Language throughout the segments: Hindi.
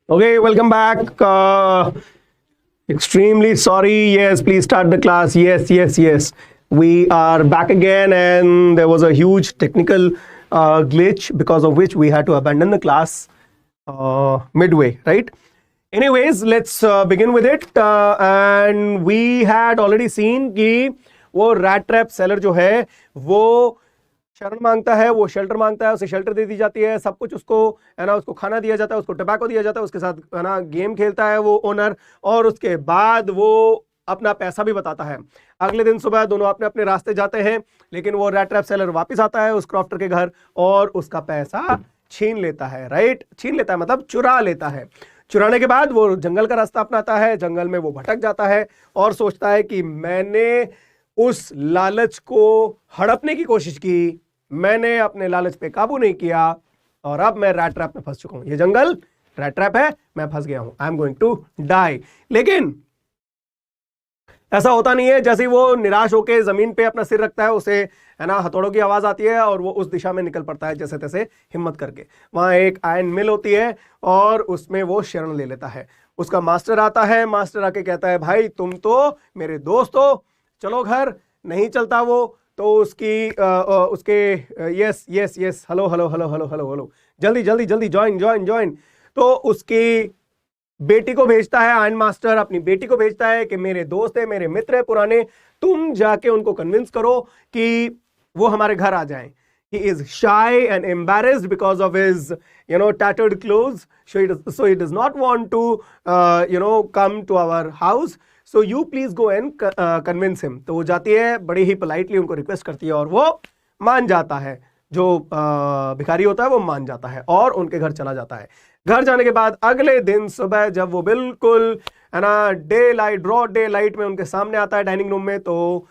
Okay, welcome back. Extremely sorry. Yes, please start the class. Yes. We are back again, and there was a huge technical glitch because of which we had to abandon the class midway, right? Anyways, let's begin with it. And we had already seen कि वो rat trap seller जो है वो शरण मांगता है, वो शेल्टर मांगता है, उसे शेल्टर दे दी जाती है, सब कुछ उसको है ना, उसको खाना दिया जाता है, उसको टबैको दिया जाता है, उसके साथ है ना गेम खेलता है वो ओनर, और उसके बाद वो अपना पैसा भी बताता है। अगले दिन सुबह दोनों अपने अपने रास्ते जाते हैं, लेकिन वो रैट ट्रैप सेलर वापस आता है उस क्रॉफ्टर के घर और उसका पैसा छीन लेता है। राइट, छीन लेता है मतलब चुरा लेता है। चुराने के बाद वो जंगल का रास्ता अपनाता है, जंगल में वो भटक जाता है और सोचता है कि मैंने उस लालच को हड़पने की कोशिश की, मैंने अपने लालच पे काबू नहीं किया और अब मैं रैट ट्रैप में फंस चुका हूं। ये जंगल रैट ट्रैप है, मैं फंस गया हूं, I am going to die. लेकिन ऐसा होता नहीं है। जैसे ही वो निराश होकर जमीन पे अपना सिर रखता है, उसे है ना हथौड़ों की आवाज आती है और वो उस दिशा में निकल पड़ता है जैसे तैसे हिम्मत करके। वहां एक आयरन मिल होती है और उसमें वो शरण ले लेता है। उसका मास्टर आता है, मास्टर आके कहता है भाई तुम तो मेरे दोस्त हो, चलो घर। नहीं चलता वो, तो उसके यस हेलो जल्दी ज्वाइन। तो उसकी बेटी को भेजता है, आयरन मास्टर अपनी बेटी को भेजता है कि मेरे दोस्त है, मेरे मित्र है पुराने, तुम जाके उनको कन्विंस करो कि वो हमारे घर आ जाएं। He is shy and embarrassed because of his tattered clothes, so he does not want to come to our house, so you please go and convince him। तो वो जाती है, बड़ी ही पोलाइटली उनको रिक्वेस्ट करती है और वो मान जाता है। जो भिखारी होता है वो मान जाता है और उनके घर चला जाता है। घर जाने के बाद अगले दिन सुबह जब वो बिल्कुल है ना daylight, broad daylight में उनके सामने आता है डाइनिंग रूम में, तो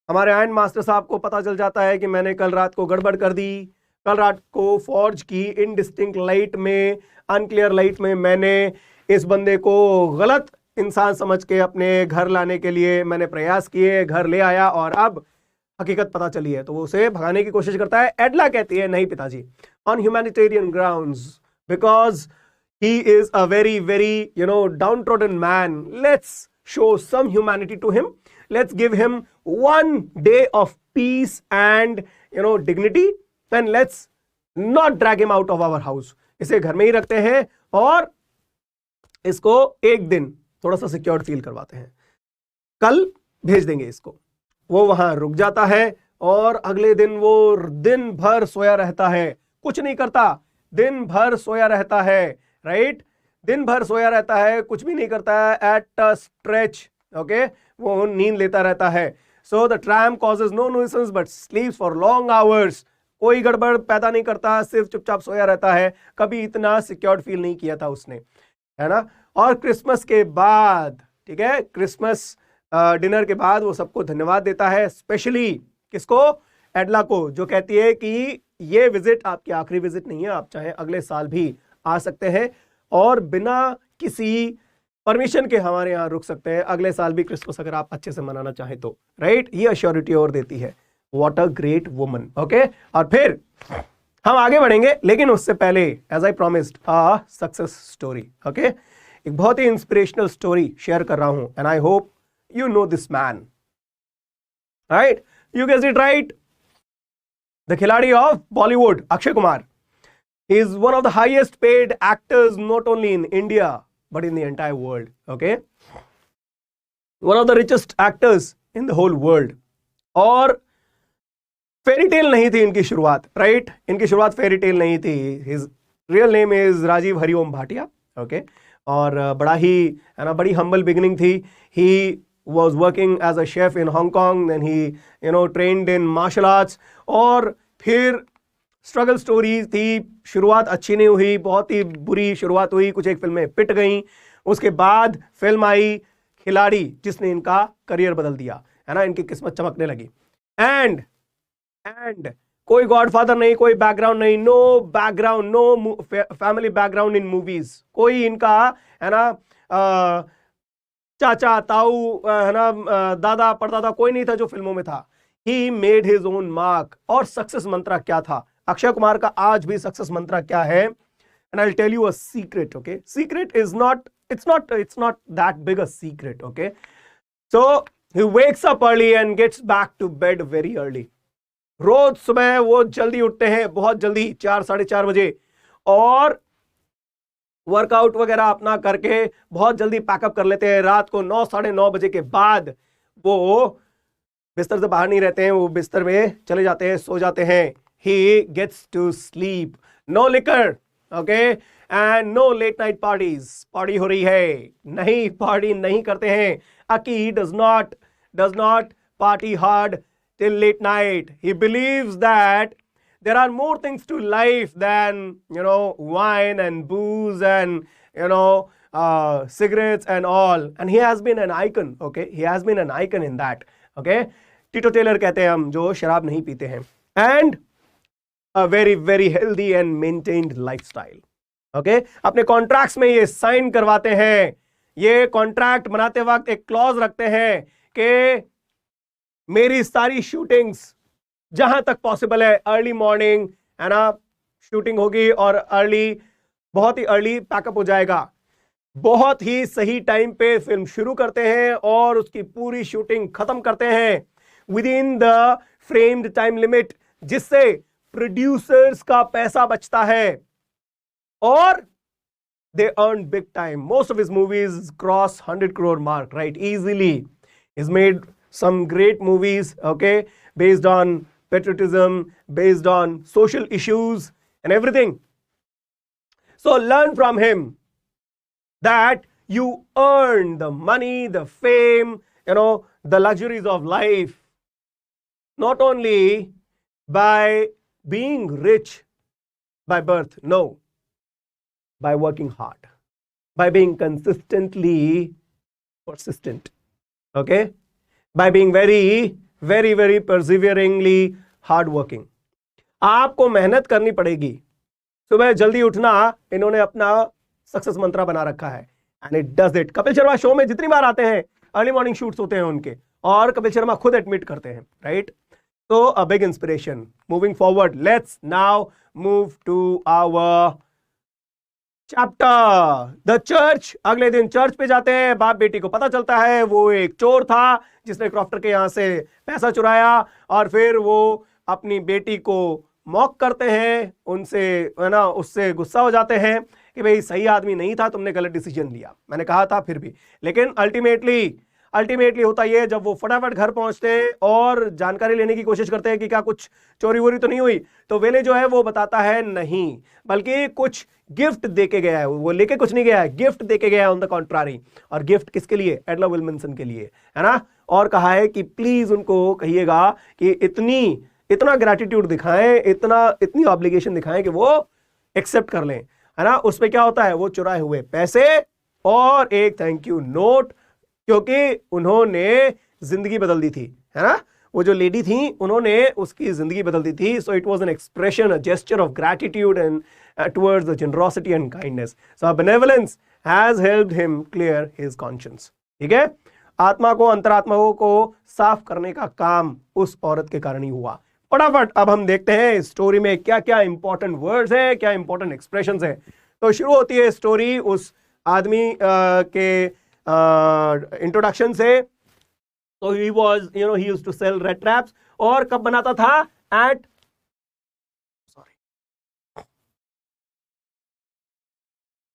हमारे आयरन मास्टर साहब को पता चल जाता है कि मैंने कल रात को गड़बड़ कर दी। कल रात को फॉर्ज की इनडिस्टिंक्ट लाइट में, अनक्लियर लाइट में मैंने इस बंदे को गलत इंसान समझ के अपने घर लाने के लिए मैंने प्रयास किए, घर ले आया और अब हकीकत पता चली है। तो वो उसे भगाने की कोशिश करता है। एडला कहती है नहीं पिताजी, on humanitarian grounds, because he is a very downtrodden man, let's show some humanity to him, let's give him one day of peace and dignity, and let's not drag him out of our house। इसे घर में ही रखते हैं और इसको एक दिन थोड़ा सा सिक्योर्ड फील करवाते हैं, कल भेज देंगे इसको। वो वहां रुक जाता है और अगले दिन वो दिन भर सोया रहता है, कुछ नहीं करता, दिन भर सोया रहता है। राइट, दिन भर सोया रहता है, कुछ भी नहीं करता है, एट अ स्ट्रेच। ओके, वो नींद लेता रहता है। So the tram causes no nuisance but sleeps for long hours. कोई गड़बड़ पैदा नहीं करता, सिर्फ चुपचाप सोया रहता है। कभी इतना सिक्योर्ड फील नहीं किया था उसने, है ना। और क्रिसमस के बाद, ठीक है, क्रिसमस डिनर के बाद वो सबको धन्यवाद देता है, स्पेशली किसको, एडला को, जो कहती है कि ये विजिट आपकी आखिरी विजिट नहीं है, आप चाहे अगले साल भी आ सकते हैं और बिना किसी परमिशन के हमारे यहाँ रुक सकते हैं, अगले साल भी क्रिसमस अगर आप अच्छे से मनाना चाहें तो। राइट, ये अश्योरिटी और देती है। What a great woman. Okay, और फिर हम आगे बढ़ेंगे, लेकिन उससे पहले as I promised a success story. Okay, एक बहुत ही इंस्पिरेशनल स्टोरी शेयर कर रहा हूं, and I hope you know this man, right? You guessed it right. The खिलाड़ी of Bollywood, Akshay Kumar, he is one of the highest paid actors not only in India but in the entire world. Okay, one of the richest actors in the whole world. और फेरी टेल नहीं थी इनकी शुरुआत, राइट? इनकी शुरुआत फेरी टेल नहीं थी। His real name is Rajiv Hariom Bhatia. Okay, और बड़ा ही है ना, बड़ी humble beginning थी। He was working as a chef in Hong Kong, then he trained in martial arts, और फिर स्ट्रगल स्टोरी थी। शुरुआत अच्छी नहीं हुई, बहुत ही बुरी शुरुआत हुई, कुछ एक फिल्में पिट गई। उसके बाद फिल्म आई खिलाड़ी, जिसने इनका करियर बदल दिया, है ना, इनकी किस्मत चमकने लगी। एंड कोई गॉडफादर नहीं, कोई बैकग्राउंड नहीं, no background, no family background in movies. कोई इनका है ना चाचा ताऊ, है ना, दादा परदादा, कोई नहीं था जो फिल्मों में था। He made his own mark. और सक्सेस मंत्रा क्या था अक्षय कुमार का? आज भी सक्सेस मंत्रा क्या है? and I'll tell you a secret. Okay, secret is not, it's not that big a secret. Okay, so he wakes up early and gets back to bed very early. रोज सुबह वो जल्दी उठते हैं, बहुत जल्दी, 4 साढ़े 4 बजे, और वर्कआउट वगैरह अपना करके बहुत जल्दी पैकअप कर लेते हैं। रात को 9 साढ़े 9 बजे के बाद वो बिस्तर से बाहर नहीं रहते हैं, वो बिस्तर में चले जाते हैं, सो जाते हैं। he gets to sleep, no liquor, okay, and no late night parties. Party हो रही है नहीं, पार्टी नहीं करते हैं। Aki does not party hard till late night. He believes that there are more things to life than, wine and booze and, cigarettes and all. And he has been an icon, okay? He has been an icon in that, okay? Tito Taylor कहते हैं हम, जो शराब नहीं पीते हैं, and a very very healthy and maintained lifestyle, okay? अपने कॉन्ट्रैक्ट्स में ये साइन करवाते हैं, ये कॉन्ट्रैक्ट बनाते वक्त एक क्लॉज रखते हैं कि मेरी सारी शूटिंग्स जहां तक पॉसिबल है अर्ली मॉर्निंग, है ना, शूटिंग होगी और अर्ली, बहुत ही अर्ली पैकअप हो जाएगा। बहुत ही सही टाइम पे फिल्म शुरू करते हैं और उसकी पूरी शूटिंग खत्म करते हैं with in the framed time limit, जिससे प्रोड्यूसर्स का पैसा बचता है और they earn big time. Most of his movies cross 100 crore mark, right? Easily. He's made some great movies, okay, based on patriotism, based on social issues and everything. So learn from him that you earn the money, the fame, the luxuries of life, not only by being rich by birth, no, by working hard, by being consistently persistent, okay, by being very very very perseveringly hardworking. आपको मेहनत करनी पड़ेगी। सुबह जल्दी उठना इन्होंने अपना सक्सेस मंत्रा बना रखा है, and it does it. Kapil Sharma show में जितनी बार आते हैं अर्ली मॉर्निंग शूट्स होते हैं उनके, और कपिल शर्मा खुद एडमिट करते हैं, राइट? तो a big inspiration. Moving forward, let's now move to our chapter the church. अगले दिन चर्च पे जाते हैं, बाप बेटी को पता चलता है वो एक चोर था जिसने क्रॉफ्टर के यहां से पैसा चुराया, और फिर वो अपनी बेटी को मॉक करते हैं, उनसे, है ना, उससे गुस्सा हो जाते हैं कि भाई सही आदमी नहीं था, तुमने गलत डिसीजन लिया, मैंने कहा था फिर भी। लेकिन अल्टीमेटली होता ये, जब वो फटाफट घर पहुंचते हैं और जानकारी लेने की कोशिश करते हैं कि क्या कुछ चोरी वोरी तो नहीं हुई, तो वेले जो है वो बताता है नहीं, बल्कि कुछ गिफ्ट देके गया है, वो लेके कुछ नहीं गया है, गिफ्ट देके गया है ऑन द कॉन्ट्रारी। और गिफ्ट किसके लिए? एडला विल्मनसन के लिए, है ना। और कहा है कि प्लीज उनको कहिएगा कि इतना ग्रैटिट्यूड दिखाएं, इतनी ऑब्लिगेशन दिखाएं कि वो एक्सेप्ट कर लें, है ना। उसमें क्या होता है? वो चुराए हुए पैसे और एक थैंक यू नोट, क्योंकि उन्होंने जिंदगी बदल दी थी, है ना। वो जो लेडी थी उन्होंने उसकी जिंदगी बदल दी थी। So it was an expression, a gesture of gratitude and towards the generosity and kindness. So benevolence has helped him clear his conscience. ठीक है, आत्मा को, अंतरात्मा को साफ करने का काम उस औरत के कारण ही हुआ। फटाफट अब हम देखते हैं स्टोरी में क्या क्या इंपॉर्टेंट वर्ड्स हैं, क्या इंपॉर्टेंट एक्सप्रेशंस हैं। तो शुरू होती है स्टोरी उस आदमी के इंट्रोडक्शन से। तो he was, he used to sell rat traps, और कब बनाता था?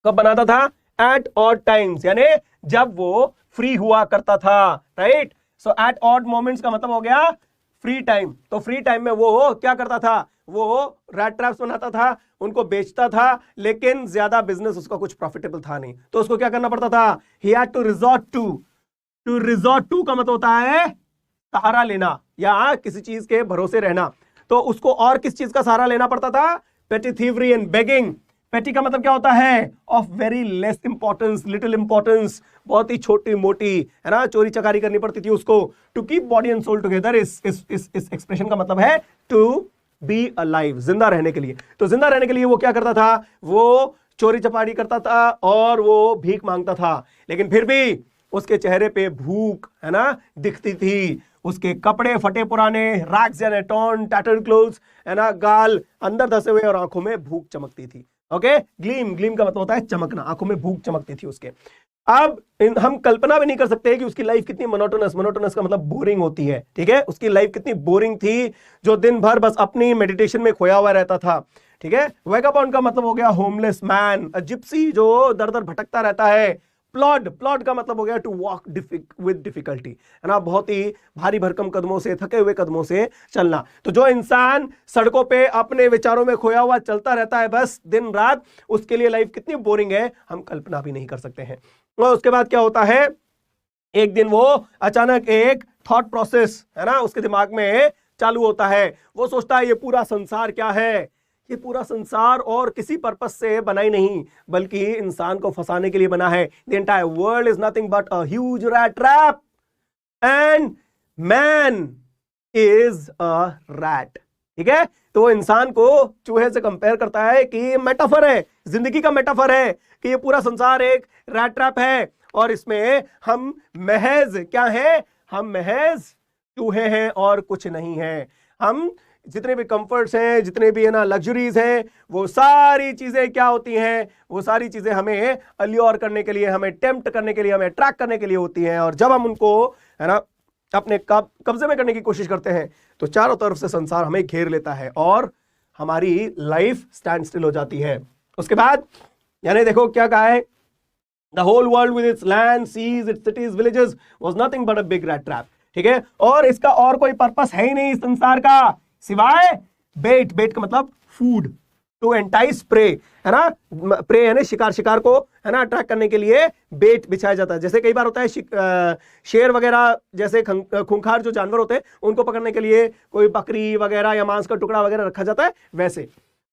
कब बनाता था? एट ऑड टाइम्स, यानी जब वो फ्री हुआ करता था, राइट। सो एट ऑड मोमेंट्स का मतलब हो गया फ्री टाइम। तो फ्री टाइम में वो क्या करता था? वो रेड ट्रैप्स बनाता था, उनको बेचता था, लेकिन ज्यादा बिजनेस उसका कुछ प्रॉफिटेबल था नहीं, तो उसको क्या करना पड़ता था? He had to resort to का मतलब होता है सहारा लेना या किसी चीज के भरोसे रहना। तो उसको और किस चीज का सहारा लेना पड़ता था? पेटी थीवरी एंड बेगिंग। पेटी का मतलब क्या होता है? Of very less importance, little importance, बहुत ही छोटी मोटी, है ना, चोरी चकारी करनी पड़ती थी उसको। To keep body and soul together, इस एक्सप्रेशन का मतलब है टू बी अलाइव, जिंदा रहने के लिए। तो जिंदा रहने के लिए वो क्या करता था? वो चोरी चपाड़ी करता था और वो भीख मांगता था, लेकिन फिर भी उसके चेहरे पे भूख, है ना, दिखती थी। उसके कपड़े फटे पुराने, rags and torn tattered clothes, है ना, गाल अंदर धसे हुए और आंखों में भूख चमकती थी। ओके, ग्लीम, ग्लीम का मतलब होता है चमकना, आंखों में भूख चमकती थी उसके। अब हम कल्पना भी नहीं कर सकते कि उसकी लाइफ कितनी मोनोटोनस, मोनोटोनस का मतलब बोरिंग होती है, ठीक है, उसकी लाइफ कितनी बोरिंग थी, जो दिन भर बस अपनी मेडिटेशन में खोया हुआ रहता था, ठीक है। वैगाबॉन्ड का मतलब हो गया होमलेस मैन, जिप्सी जो दर दर भटकता रहता है। प्लॉड, प्लॉड का मतलब हो गया टू वॉक विद डिफिकल्टी, है ना, बहुत ही भारी भरकम कदमों से, थके हुए कदमों से चलना। तो जो इंसान सड़कों पे अपने विचारों में खोया हुआ चलता रहता है बस दिन रात, उसके लिए लाइफ कितनी बोरिंग है हम कल्पना भी नहीं कर सकते हैं। और उसके बाद क्या होता है, एक दिन वो अचानक एक थॉट प्रोसेस, है ना, उसके दिमाग में चालू होता है। वो सोचता है ये पूरा संसार क्या है, ये पूरा संसार और किसी पर्पस से बना ही नहीं, बल्कि इंसान को फंसाने के लिए बना है। The entire world is nothing but a huge rat trap and man is a rat, ठीक है। तो वो इंसान को चूहे से कंपेयर करता है कि मेटाफर है, जिंदगी का मेटाफर है, कि ये पूरा संसार एक रैट ट्रैप है और इसमें हम महज क्या है, हम महज चूहे हैं और कुछ नहीं है। हम जितने भी कंफर्ट्स हैं, जितने भी है ना लग्जरीज हैं, वो सारी चीजें क्या होती हैं, वो सारी चीजें हमें अल्योर करने के लिए, हमें टेम्प्ट करने के लिए, हमें अट्रैक्ट करने के लिए होती हैं। और जब हम उनको है ना अपने कब्जे में करने की कोशिश करते हैं तो चारों तरफ से संसार हमें घेर लेता है और हमारी लाइफ स्टैंड स्टिल हो जाती है। उसके बाद यानी देखो क्या कहा है, the whole world with its land, seas, its cities, villages was nothing but a big rat trap, ठीक है। और इसका और कोई पर्पस है ही नहीं इस संसार का सिवाय बेट, बेट का मतलब फूड, टू एंटाइस प्रे, है ना, प्रे है ना शिकार, शिकार को है ना अट्रैक्ट करने के लिए बेट बिछाया जाता है। जैसे कई बार होता है शेर वगैरह जैसे खूंखार जो जानवर होते हैं उनको पकड़ने के लिए कोई बकरी वगैरह या मांस का टुकड़ा वगैरह रखा जाता है, वैसे।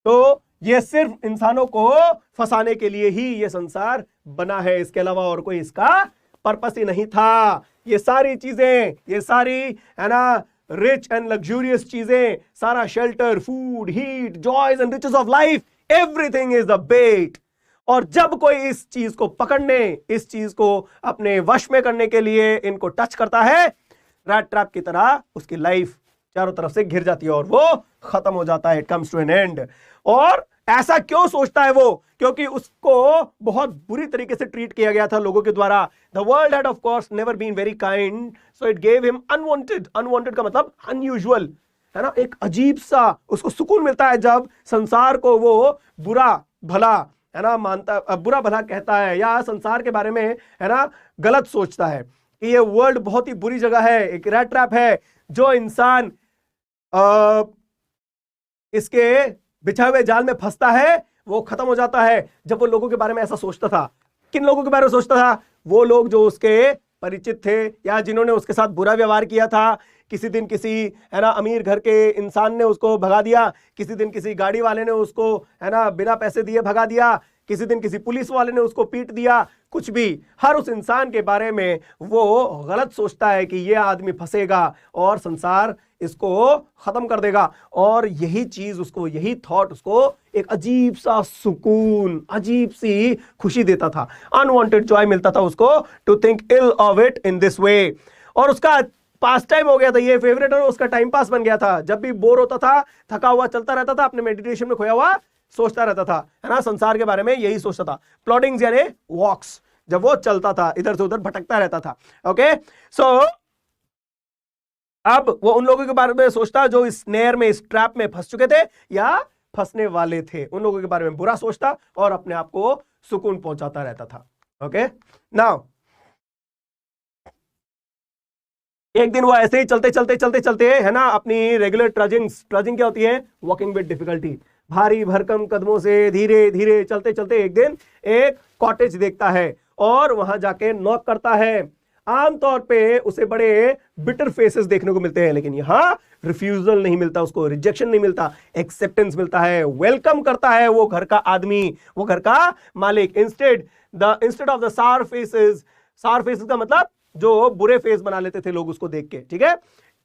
तो ये सिर्फ इंसानों को फंसाने के लिए ही ये संसार बना है, इसके अलावा और कोई इसका पर्पस ही नहीं था। ये सारी चीजें, ये सारी है ना रिच एंड लग्जूरियस चीजें, सारा shelter, food, heat, joys and riches of life, everything is the bet. और जब कोई इस चीज को पकड़ने, इस चीज को अपने वश में करने के लिए इनको टच करता है, रैट ट्रैप की तरह उसकी लाइफ चारों तरफ से घिर जाती है और वो खत्म हो जाता है, it comes to an end. और ऐसा क्यों सोचता है वो, क्योंकि उसको बहुत बुरी तरीके से ट्रीट किया गया था लोगों के द्वारा। The world had of course never been very kind, so it gave him unwanted, unwanted का मतलब अनयूजुअल, है ना, एक अजीब सा उसको सुकून मिलता है जब संसार को वो बुरा भला है ना मानता, बुरा भला कहता है या संसार के बारे में है ना गलत सोचता है कि ये वर्ल्ड बहुत ही बुरी जगह है, एक रैट ट्रैप है। जो इंसान इसके बिछाए हुए जाल में फंसता है वो खत्म हो जाता है। जब वो लोगों के बारे में ऐसा सोचता था, किन लोगों के बारे में सोचता था, वो लोग जो उसके परिचित थे या जिन्होंने उसके साथ बुरा व्यवहार किया था। किसी दिन किसी है ना अमीर घर के इंसान ने उसको भगा दिया, किसी दिन किसी गाड़ी वाले ने उसको है ना बिना पैसे दिए भगा दिया, किसी दिन किसी पुलिस वाले ने उसको पीट दिया, कुछ भी, हर उस इंसान के बारे में वो गलत सोचता है कि ये आदमी फंसेगा और संसार इसको खत्म कर देगा। और यही चीज उसको, यही थॉट उसको एक अजीब सा सुकून, अजीब सी खुशी देता था, अनवांटेड जॉय मिलता था उसको to think ill of it in this way. और उसका पास टाइम हो गया था, ये फेवरेट और उसका टाइम पास बन गया था। जब भी बोर होता था, थका हुआ चलता रहता था, अपने मेडिटेशन में खोया हुआ सोचता रहता था, है ना, संसार के बारे में यही सोचता था। प्लॉटिंग्स यानी वॉक्स, जब वो चलता था इधर से उधर भटकता रहता था। ओके, सो अब वो उन लोगों के बारे में सोचता जो इस स्नेयर में, इस ट्रैप में फंस चुके थे या फंसने वाले थे, उन लोगों के बारे में बुरा सोचता और अपने आप को सुकून पहुंचाता रहता था। ओके, नाउ एक दिन वो ऐसे ही चलते चलते चलते चलते है ना अपनी रेगुलर ट्रजिंग क्या होती है, वॉकिंग विद डिफिकल्टी, भारी भरकम कदमों से धीरे धीरे चलते चलते एक दिन एक कॉटेज देखता है और वहां जाके नॉक करता है। आमतौर पे उसे बड़े बिटर फेसेस देखने को मिलते हैं, लेकिन यहां रिफ्यूजल नहीं मिलता, उसको रिजेक्शन नहीं मिलता, एक्सेप्टेंस मिलता है, वेलकम करता है वो घर का आदमी, वो घर का मालिक। इंस्टेड ऑफ द सार फेसेस का मतलब जो बुरे फेस बना लेते थे लोग उसको देख के, ठीक है,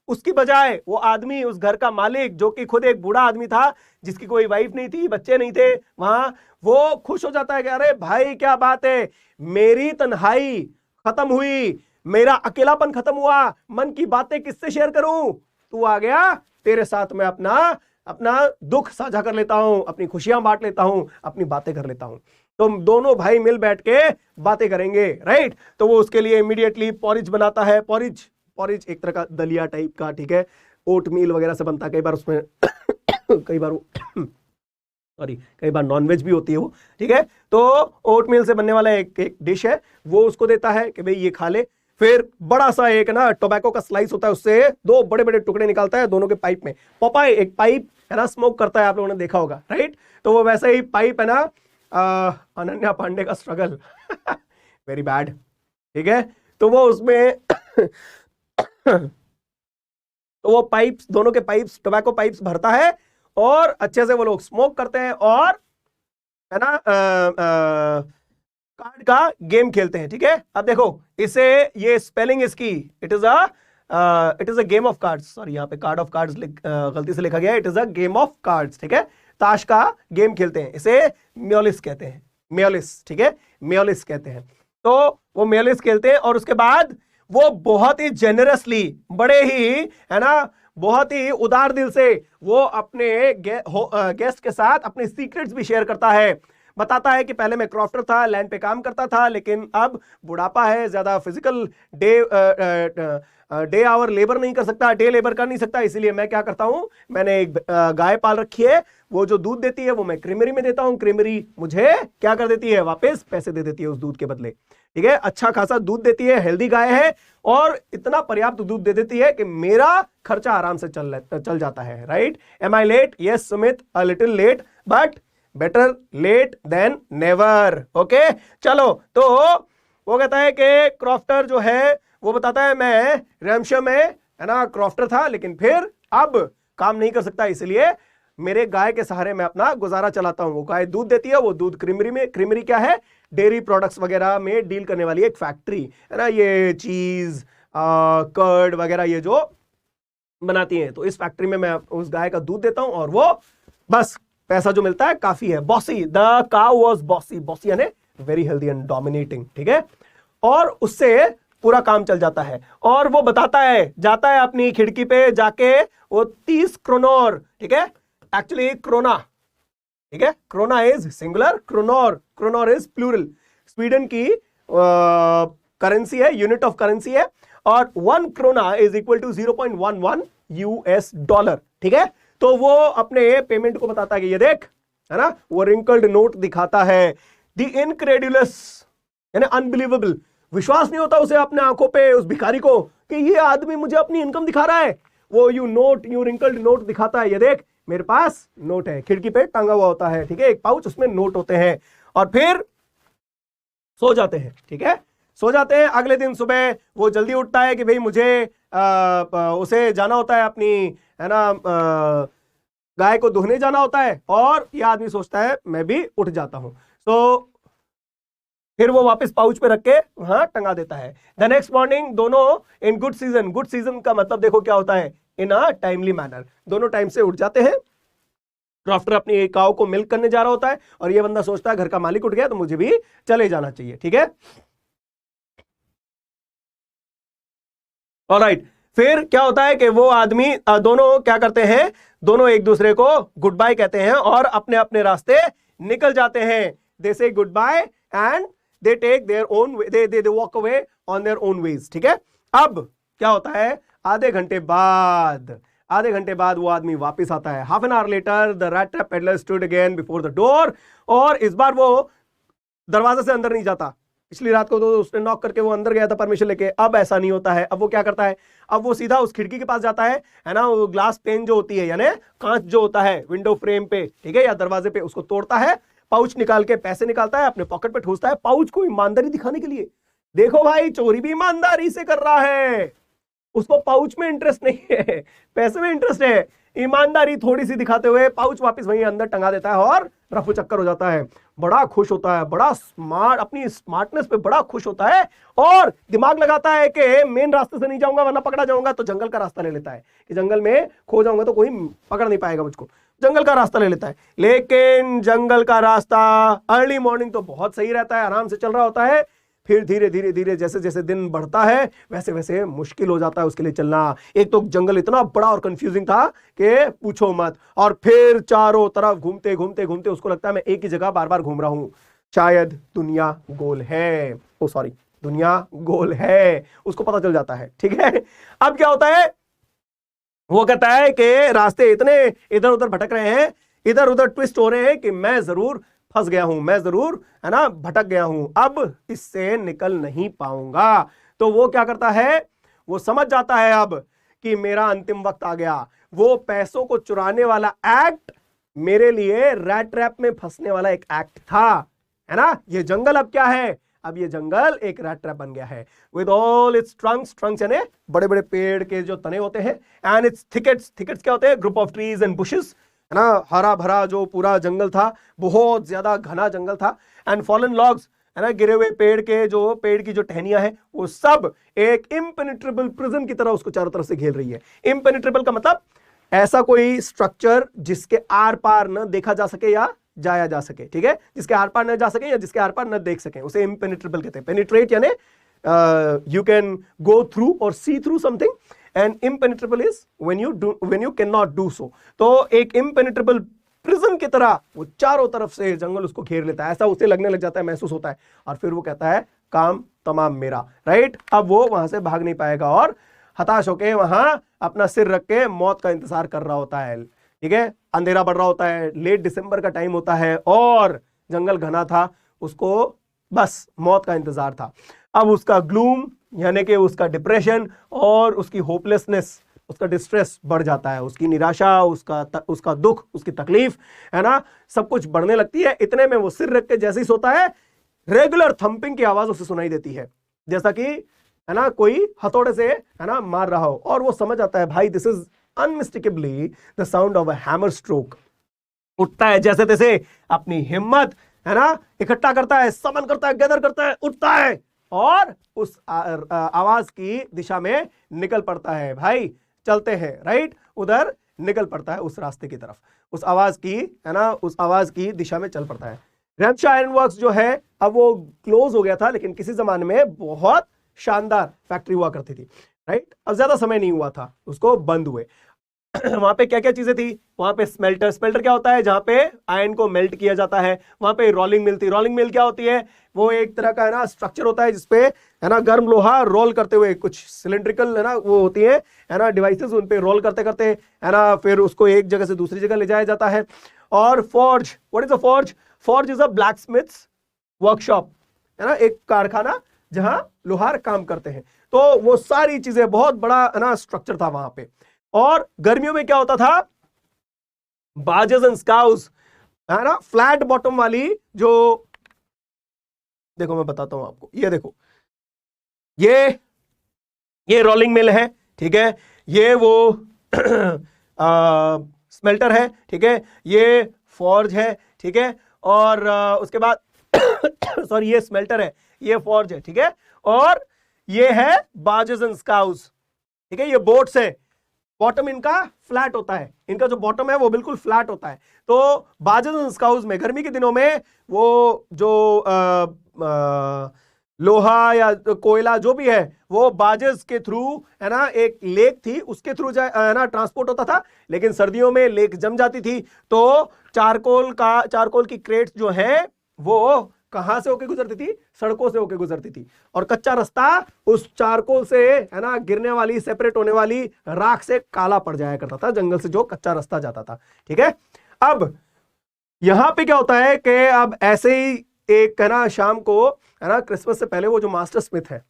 उसकी बजाय वो आदमी, उस घर का मालिक जो कि खुद एक बूढ़ा आदमी था, जिसकी कोई वाइफ नहीं थी, बच्चे नहीं थे वहां, वो खुश हो जाता है कि अरे भाई क्या बात है, मेरी तन्हाई खत्म हुई, मेरा अकेलापन खत्म हुआ, मन की बातें किससे शेयर करूं, तू आ गया, तेरे साथ मैं अपना अपना दुख साझा कर लेता हूं, अपनी खुशियां बांट लेता हूं, अपनी बातें कर लेता हूं। तो दोनों भाई मिल बैठ के बातें करेंगे, राइट। तो वो उसके लिए इमीडिएटली पॉरिज बनाता है। पॉरिज पॉरिज एक तरह का दलिया टाइप का, ठीक है, ओट मील वगैरह से बनता है। कई बार उसमें कई बार सॉरी कई बार नॉनवेज भी होती है वो, ठीक है। तो ओट मील से बनने वाला एक डिश है, वो उसको देता है कि भाई ये खा ले। फिर बड़ा सा एक ना टोबैको का स्लाइस होता है, उससे दो बड़े बड़े टुकड़े निकालता है दोनों के पाइप में। पोपाई एक पाइप है ना स्मोक करता है, आप लोगों ने देखा होगा, राइट। तो वो वैसे ही पाइप है ना, अनन्या पांडे का स्ट्रगल वेरी बैड, ठीक है। तो वो उसमें तो वो पाइप्स, दोनों के पाइप्स, टोबैको पाइप्स भरता है और अच्छे से वो लोग स्मोक करते हैं और है ना कार्ड का गेम खेलते हैं, ठीक है। अब देखो इसे, ये स्पेलिंग इसकी, it is a game of cards, sorry यहाँ पे कार्ड ऑफ कार्ड्स गलती से लिखा गया है, it is a game of cards, ठीक है। ताश का गेम खेलते हैं, इसे म्योलिस कहते हैं, म्योलिस, ठीक है, म्योलिस कहते हैं। तो वो म्योलिस खेलते हैं और उसके बाद वो बहुत ही जेनरसली, बड़े ही है ना, बहुत ही उदार दिल से वो अपने गेस्ट के साथ अपने सीक्रेट्स भी शेयर करता है। बताता है कि पहले मैं क्रॉफ्टर था, लैंड पे काम करता था, लेकिन अब बुढ़ापा है, ज्यादा फिजिकल डे आवर लेबर नहीं कर सकता, डे लेबर कर नहीं सकता, इसीलिए मैं क्या करता हूं, मैंने एक गाय पाल रखी है, वो जो दूध देती है वो मैं क्रीमरी में देता हूं, क्रीमरी मुझे क्या कर देती है, वापस पैसे दे देती है उस दूध के बदले, ठीक है। अच्छा खासा दूध देती है, हेल्दी गाय है और इतना पर्याप्त दूध दे देती है कि मेरा खर्चा आराम से चल जाता है, right. Am I late? Yes Sumit, a little late but better late than never, okay. चलो, तो वो कहता है कि क्रॉफ्टर जो है वो बताता है मैं रैमशो में है ना क्रॉफ्टर था, लेकिन फिर अब काम नहीं कर सकता, इसलिए मेरे गाय के सहारे मैं अपना गुजारा चलाता हूं। वो गाय दूध देती है, वो दूध क्रीमरी में, क्रीमरी क्या है, डेयरी प्रोडक्ट्स वगैरह में डील करने वाली एक फैक्ट्री है ना, ये चीज कर्ड वगैरह ये जो बनाती हैं, तो इस फैक्ट्री में मैं उस गाय का दूध देता हूं और वो बस पैसा जो मिलता है काफी है। Bossy, the cow was bossy, bossy यानी वेरी हेल्दी एंड डोमिनेटिंग, ठीक है। और उससे पूरा काम चल जाता है और वो बताता है, जाता है अपनी खिड़की पे जाके, वो 30 क्रोनोर, ठीक है, एक्चुअली क्रोना, ठीक है, krona is singular, kronor is plural. Sweden की करेंसी है, यूनिट ऑफ करेंसी है, और 1 krona is equal to 0.11 US dollar, ठीक है। तो वो अपने पेमेंट को बताता है कि ये देख, है ना, वो रिंकल्ड नोट दिखाता है। द इनक्रेडुलस यानी अनबिलीवेबल, विश्वास नहीं होता उसे अपने आंखों पे उस भिखारी को कि ये आदमी मुझे अपनी इनकम दिखा रहा है। वो यू रिंकल्ड नोट दिखाता है, ये देख मेरे पास नोट है, खिड़की पे टांगा हुआ होता है, ठीक है, एक पाउच, उसमें नोट होते हैं। और फिर सो जाते हैं, ठीक है, सो जाते हैं। अगले दिन सुबह वो जल्दी उठता है कि भाई मुझे उसे जाना होता है अपनी, है ना, गाय को दुहने जाना होता है, और यह आदमी सोचता है मैं भी उठ जाता हूं। तो फिर वो वापस पाउच पे रख के वहां टंगा देता है। द नेक्स्ट मॉर्निंग दोनों in good season, good season का मतलब देखो क्या होता है, इन अ टाइमली मैनर, दोनों टाइम से उठ जाते हैं। क्रॉफ्टर अपनी काऊ को मिल्क करने जा रहा होता है और ये बंदा सोचता है घर का मालिक उठ गया तो मुझे भी चले जाना चाहिए, ठीक है। ऑलराइट, फिर क्या होता है कि वो आदमी, दोनों क्या करते हैं, दोनों एक दूसरे को गुड बाय कहते हैं और अपने अपने रास्ते निकल जाते हैं। They say goodbye and they take their own, they walk away on their own ways, ठीक है। अब क्या होता है, आधे घंटे बाद वो आदमी वापस आता है। Half an hour later the rat trap peddler stood again before the door, और इस बार वो दरवाजे से अंदर नहीं जाता। पिछली रात को तो उसने नॉक करके वो अंदर गया था परमिशन लेके, अब ऐसा नहीं होता है। अब वो क्या करता है, अब वो सीधा उस खिड़की के पास जाता है ना, वो ग्लास पेन जो होती है यानी कांच जो होता है विंडो फ्रेम पे, ठीक है, या दरवाजे पे, उसको तोड़ता है, पाउच निकाल के पैसे निकालता है, अपने पॉकेट पे ठूसता है, पाउच को ईमानदारी दिखाने के लिए। देखो भाई, चोरी भी ईमानदारी से कर रहा है, उसको पाउच में इंटरेस्ट नहीं है, पैसे में इंटरेस्ट है। ईमानदारी थोड़ी सी दिखाते हुए पाउच वापस वहीं अंदर टंगा देता है और रफू चक्कर हो जाता है। बड़ा खुश होता है, बड़ा स्मार्ट, अपनी स्मार्टनेस पे बड़ा खुश होता है और दिमाग लगाता है कि मेन रास्ते से नहीं जाऊंगा वरना पकड़ा जाऊंगा, तो जंगल का रास्ता ले लेता है कि जंगल में खो जाऊंगा तो कोई पकड़ नहीं पाएगा मुझको, जंगल का रास्ता ले लेता है। लेकिन जंगल का रास्ता अर्ली मॉर्निंग तो बहुत सही रहता है, आराम से चल रहा होता है। फिर धीरे धीरे धीरे जैसे जैसे दिन बढ़ता है वैसे वैसे मुश्किल हो जाता है उसके लिए चलना। एक तो जंगल इतना बड़ा और कंफ्यूजिंग था कि पूछो मत, और फिर चारों तरफ घूमते घूमते घूमते उसको लगता है मैं एक ही जगह बार बार घूम रहा हूं, शायद दुनिया गोल है, ओ सॉरी दुनिया गोल है, उसको पता चल जाता है। ठीक है, अब क्या होता है, वो कहता है कि रास्ते इतने इधर उधर भटक रहे हैं, इधर उधर ट्विस्ट हो रहे हैं कि मैं जरूर फंस गया हूं, मैं जरूर है ना भटक गया हूं, अब इससे निकल नहीं पाऊंगा। तो वो क्या करता है, वो समझ जाता है अब कि मेरा अंतिम वक्त आ गया। वो पैसों को चुराने वाला एक्ट मेरे लिए रैट ट्रैप में फंसने वाला एक एक्ट था, है ना। ये जंगल अब क्या है, अब ये जंगल एक रैट ट्रैप बन गया है विद ऑल इट्स ट्रंक्स यानी बड़े बड़े पेड़ के जो तने होते हैं, एंड इट्स थिकेट्स क्या होते हैं, group of trees and bushes, है ना, हरा भरा जो पूरा जंगल था, बहुत ज्यादा घना जंगल था, एंड फॉलन लॉग्स, है ना, गिरे हुए पेड़ की जो टहनियां हैं वो सब एक इम्पेनिट्रेबल प्रिजन की तरह उसको चारों तरफ से घेर रही है। इम्पेनिट्रेबल का मतलब ऐसा कोई स्ट्रक्चर जिसके आर पार न देखा जा सके या जाया जा सके, ठीक है, जिसके आर पार न जा सके या जिसके आर पार न देख सके, उसे इम्पेनिट्रेबल कहते हैं। पेनिट्रेट यानी यू कैन गो थ्रू और see through something, and impenetrable is when you cannot do so। तो एक impenetrable प्रिजन की तरह वो चारों तरफ से जंगल उसको घेर लेता है, ऐसा उसे लगने लग जाता है, महसूस होता है, और फिर वो कहता है काम तमाम मेरा, राइट। अब वो वहां से भाग नहीं पाएगा और हताश होके वहां अपना सिर रख के मौत का इंतजार कर रहा होता है। ठीक है, अंधेरा बढ़ रहा होता है, लेट दिसंबर का टाइम होता है और जंगल घना था, उसको बस मौत का इंतजार था। अब उसका ग्लूम यानी कि उसका डिप्रेशन और उसकी होपलेसनेस, उसका डिस्ट्रेस बढ़ जाता है, उसकी निराशा, उसका दुख, उसकी तकलीफ, है ना, सब कुछ बढ़ने लगती है। इतने में वो सिर रख के जैसे ही सोता है, रेगुलर थंपिंग की आवाज उसे सुनाई देती है, जैसा कि, है ना, कोई हथौड़े से, है ना, मार रहा हो, और वो समझ आता है भाई this is unmistakably the sound of a hammer stroke. उठता है जैसे तैसे, अपनी हिम्मत, है ना, इकट्ठा करता है, समन करता है, गैदर करता है, उठता है और उस आवाज की दिशा में निकल पड़ता है। भाई चलते हैं, राइट, उधर निकल पड़ता है उस रास्ते की तरफ, उस आवाज की, है ना, उस आवाज की दिशा में चल पड़ता है। रैम्पशायर आयरन वर्क्स जो है अब वो क्लोज हो गया था, लेकिन किसी जमाने में बहुत शानदार फैक्ट्री हुआ करती थी, राइट। अब ज्यादा समय नहीं हुआ था उसको बंद हुए। वहां पे क्या क्या चीजें थी, वहां पे स्मेल्टर क्या होता है, जहां पे आयरन को मेल्ट किया जाता है। वहां पे रोलिंग मिल थी। रोलिंग मिल क्या होती है, वो एक तरह का, है ना, स्ट्रक्चर होता है जिसपे, है ना, गर्म लोहा रोल करते हुए, कुछ सिलेंड्रिकल, है ना, वो होती है ना, डिवाइसेस, उन पे रोल करते करते, है ना, फिर उसको एक जगह से दूसरी जगह ले जाया जाता है। और forge, what is a forge, forge is a blacksmith's workshop, है ना, एक कारखाना जहां लोहार काम करते हैं। तो वो सारी चीजें, बहुत बड़ा, है ना, स्ट्रक्चर था वहां पे। और गर्मियों में क्या होता था, बार्जेस एंड स्काउस, है ना, फ्लैट बॉटम वाली, जो, देखो मैं बताता हूं आपको, ये देखो, ये रोलिंग मिल है, ठीक है, ये वो स्मेल्टर है, ठीक है, ये फॉर्ज है, ठीक है, और उसके बाद सॉरी, ये स्मेल्टर है, ये फॉर्ज है, ठीक है, और ये है बार्जेस एंड स्काउस, ठीक है, ये बोट्स है। बॉटम इनका फ्लैट होता है, इनका जो बॉटम है वो बिल्कुल फ्लैट होता है। तो बार्जेस एंड स्काउस में गर्मी के दिनों में वो जो लोहा या कोयला जो भी है, वो बार्जेस के थ्रू, है ना, एक लेक थी उसके थ्रू, है ना, ट्रांसपोर्ट होता था। लेकिन सर्दियों में लेक जम जाती थी, तो चारकोल की क्रेट्स जो है वो कहां से होके गुजरती थी, सड़कों से होके गुजरती थी, और कच्चा रास्ता उस चारकोल से, है ना, गिरने वाली, सेपरेट होने वाली राख से काला पड़ जाया करता था, जंगल से जो कच्चा रास्ता जाता था, ठीक है। अब यहां पे क्या होता है कि अब ऐसे ही एक, है ना, शाम को, है ना, क्रिसमस से पहले वो जो मास्टर स्मिथ है,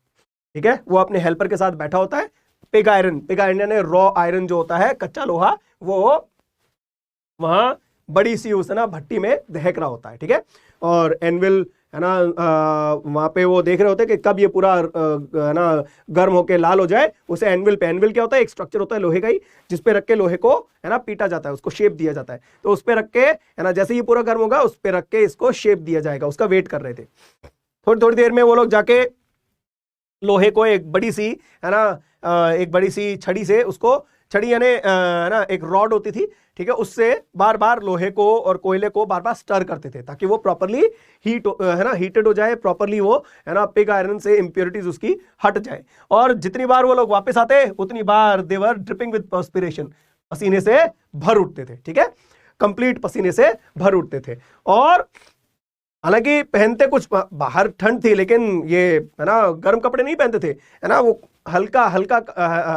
ठीक है, वो अपने हेल्पर के साथ बैठा होता है। पिग आयरन यानी रॉ आयरन जो होता है, कच्चा लोहा, वो वहां बड़ी सी, उस, है ना, भट्टी में दहक रहा होता है, ठीक है। और एनविल, है ना, वहां पे वो देख रहे होते हैं कि कब ये पूरा, है ना, गर्म होके लाल हो जाए। उसे एनविल पे, एनविल क्या होता है, एक स्ट्रक्चर होता है लोहे का ही, जिस पे रख के लोहे को, है ना, पीटा जाता है, उसको शेप दिया जाता है। तो उस पे रख के, है ना, जैसे ये पूरा गर्म होगा उस पे रख के इसको शेप दिया जाएगा, उसका वेट कर रहे थे। थोड़ी थोड़ी देर में वो लोग जाके लोहे को एक बड़ी सी, है ना, एक बड़ी सी छड़ी से, उसको, छड़ी यानी, है ना, एक रॉड होती थी, ठीक है, उससे बार बार लोहे को और कोयले को बार बार स्टर करते थे ताकि वो प्रॉपरली हीट है ना, हीटेड हो जाए प्रॉपरली, वो है ना पिग आयरन से इंप्योरिटीज उसकी हट जाए। और जितनी बार वो लोग वापस आते उतनी बार दे वर ड्रिपिंग विद पर्सपिरेशन, पसीने से भर उठते थे, ठीक है, कंप्लीट पसीने से भर उठते थे। और हालांकि पहनते कुछ, बाहर ठंड थी लेकिन ये है ना गर्म कपड़े नहीं पहनते थे, है ना, वो हल्का हल्का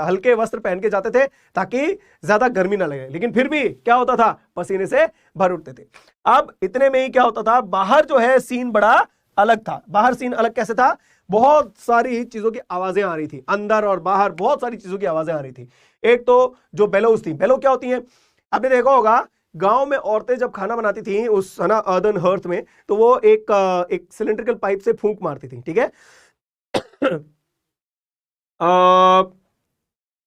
हल्के वस्त्र पहन के जाते थे ताकि ज्यादा गर्मी ना लगे, लेकिन फिर भी क्या होता था, पसीने से भर उठते थे। अब इतने में ही क्या होता था, बाहर जो है सीन बड़ा अलग था। बाहर सीन अलग कैसे था, बहुत सारी चीजों की आवाजें आ रही थी, अंदर और बाहर बहुत सारी चीजों की आवाजें आ रही थी। एक तो जो बेलोज थी, बेलो क्या होती है, आपने देखा होगा गांव में औरतें जब खाना बनाती थी उस है ना अर्दन हर्थ में, तो वो एक सिलेंड्रिकल पाइप से फूंक मारती थी, ठीक है।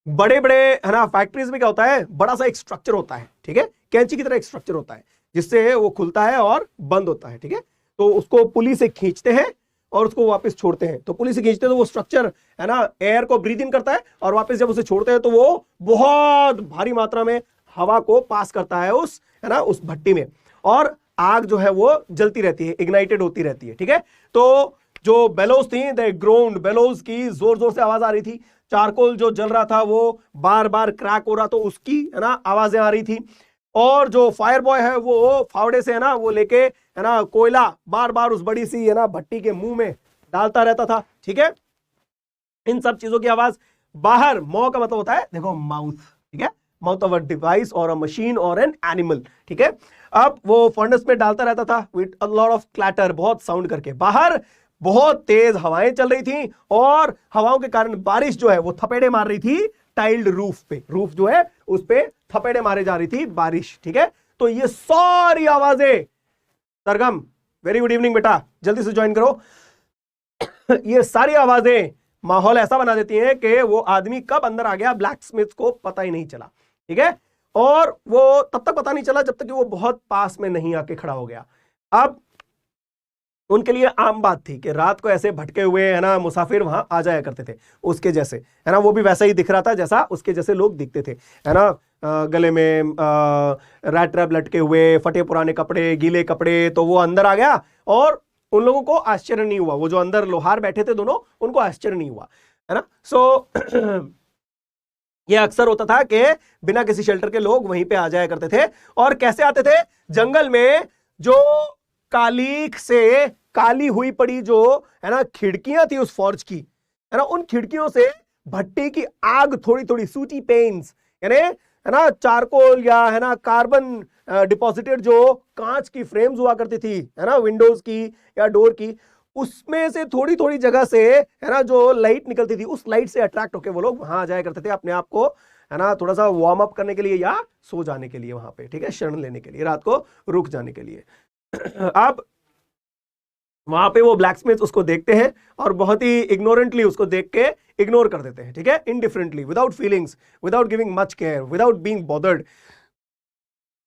बड़े बड़े है ना फैक्ट्रीज में क्या होता है, बड़ा सा एक स्ट्रक्चर होता है, ठीक है, कैंची की तरह एक स्ट्रक्चर होता है जिससे वो खुलता है और बंद होता है, ठीक है। तो उसको पुली से खींचते हैं और उसको वापस छोड़ते हैं। तो पुली से खींचते हैं तो वो स्ट्रक्चर है ना एयर को ब्रीथ इन करता है और वापस जब उसे छोड़ते हैं तो वो बहुत भारी मात्रा में हवा को पास करता है उस है ना उस भट्टी में, और आग जो है वो जलती रहती है, इग्नाइटेड होती रहती है, ठीक है। तो जो बेलोज थी, द ग्राउंड बेलोज की जोर जोर से आवाज आ रही थी। चारकोल जो जल रहा था वो बार बार क्रैक हो रहा, तो उसकी है ना आवाजें आ रही थी। और जो फायर बॉय है वो फावड़े से है ना वो लेके है ना कोयला बार बार उस बड़ी सी है ना भट्टी के मुंह में डालता रहता था, ठीक है। इन सब चीजों की आवाज बाहर, मौ का मतलब होता है देखो माउथ, ठीक है, माउथ ऑफ अ डिवाइस और अ मशीन और एन एनिमल, ठीक है। अब वो फर्नेस में डालता रहता था with a lot of clatter, बहुत साउंड करके। बाहर बहुत तेज हवाएं चल रही थी और हवाओं के कारण बारिश जो है वो थपेड़े मार रही थी टाइल्ड रूफ पे, रूफ जो है उस पे थपेड़े मारे जा रही थी बारिश, ठीक है। तो ये सारी आवाजें, सरगम वेरी गुड इवनिंग बेटा, जल्दी से ज्वाइन करो। ये सारी आवाजें माहौल ऐसा बना देती हैं कि वो आदमी कब अंदर आ गया ब्लैक स्मिथ को पता ही नहीं चला, ठीक है। और वो तब तक पता नहीं चला जब तक कि वो बहुत पास में नहीं आके खड़ा हो गया। अब उनके लिए आम बात थी कि रात को ऐसे भटके हुए है ना मुसाफिर वहां आ जाया करते थे उसके जैसे, है ना, वो भी वैसा ही दिख रहा था जैसा उसके जैसे लोग दिखते थे, है ना, गले में रैट ट्रैप लटके हुए, फटे पुराने कपड़े, गीले कपड़े। तो वो अंदर आ गया और उन लोगों को आश्चर्य नहीं हुआ, वो जो अंदर लोहार बैठे थे दोनों, उनको आश्चर्य नहीं हुआ, है ना। सो ये अक्सर होता था कि बिना किसी शेल्टर के लोग वहीं पे आ जाया करते थे। और कैसे आते थे, जंगल में जो कालीख से काली हुई पड़ी जो है ना खिड़कियां थी उस फॉर्ज की, है ना, उन खिड़कियों से भट्टी की आग थोड़ी थोड़ी सूटी पेन्स, यानी है ना चारकोल या है ना कार्बन डिपॉजिटेड जो कांच की फ्रेम्स हुआ करती थी, है ना, विंडोज की या डोर की, उसमें से थोड़ी थोड़ी जगह से है ना जो लाइट निकलती थी, उस लाइट से अट्रैक्ट होकर वो लोग वहां आ जाया करते थे अपने आप को है ना थोड़ा सा वार्म अप करने के लिए या सो जाने के लिए वहां पे, ठीक है, शरण लेने के लिए, रात को रुक जाने के लिए। अब वहां पे वो ब्लैकस्मिथ उसको देखते हैं और बहुत ही इग्नोरेंटली उसको देख के इग्नोर कर देते हैं, ठीक है, indifferently, without feelings, without giving much care, without being bothered.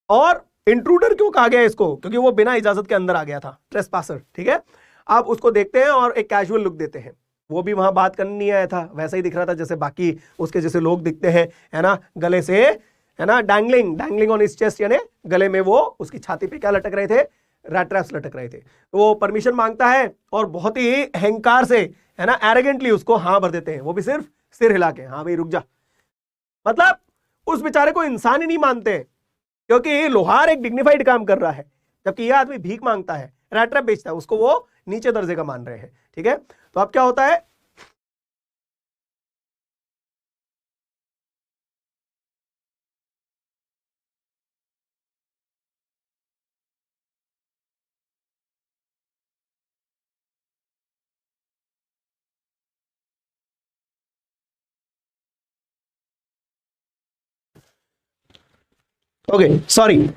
और इंट्रूडर क्यों कहा गया इसको, क्योंकि वो बिना इजाजत के अंदर आ गया था, ट्रेसपासर, ठीक है। आप उसको देखते हैं और एक कैजुअल लुक देते हैं। वो भी वहां बात करने नहीं आया था, वैसा ही दिख रहा था जैसे बाकी उसके जैसे लोग दिखते हैं, है ना, गले से है ना डैंगलिंग ऑन हिज चेस्ट, यानी गले में वो उसकी छाती पे क्या लटक रहे थे, रैट ट्रैप्स लटक रहे थे। तो वो परमिशन मांगता है और बहुत ही अहंकार से है ना एरोगेंटली उसको हाँ भर देते हैं, वो भी सिर्फ सिर हिला के, हाँ भाई रुक जा। मतलब उस बेचारे को इंसान ही नहीं मानते, क्योंकि लोहार एक डिग्निफाइड काम कर रहा है, जबकि यह आदमी भीख मांगता है, रैट ट्रैप बेचता है, उसको वो नीचे दर्जे का मान रहे हैं, ठीक है। तो अब क्या होता है, ओके सॉरी,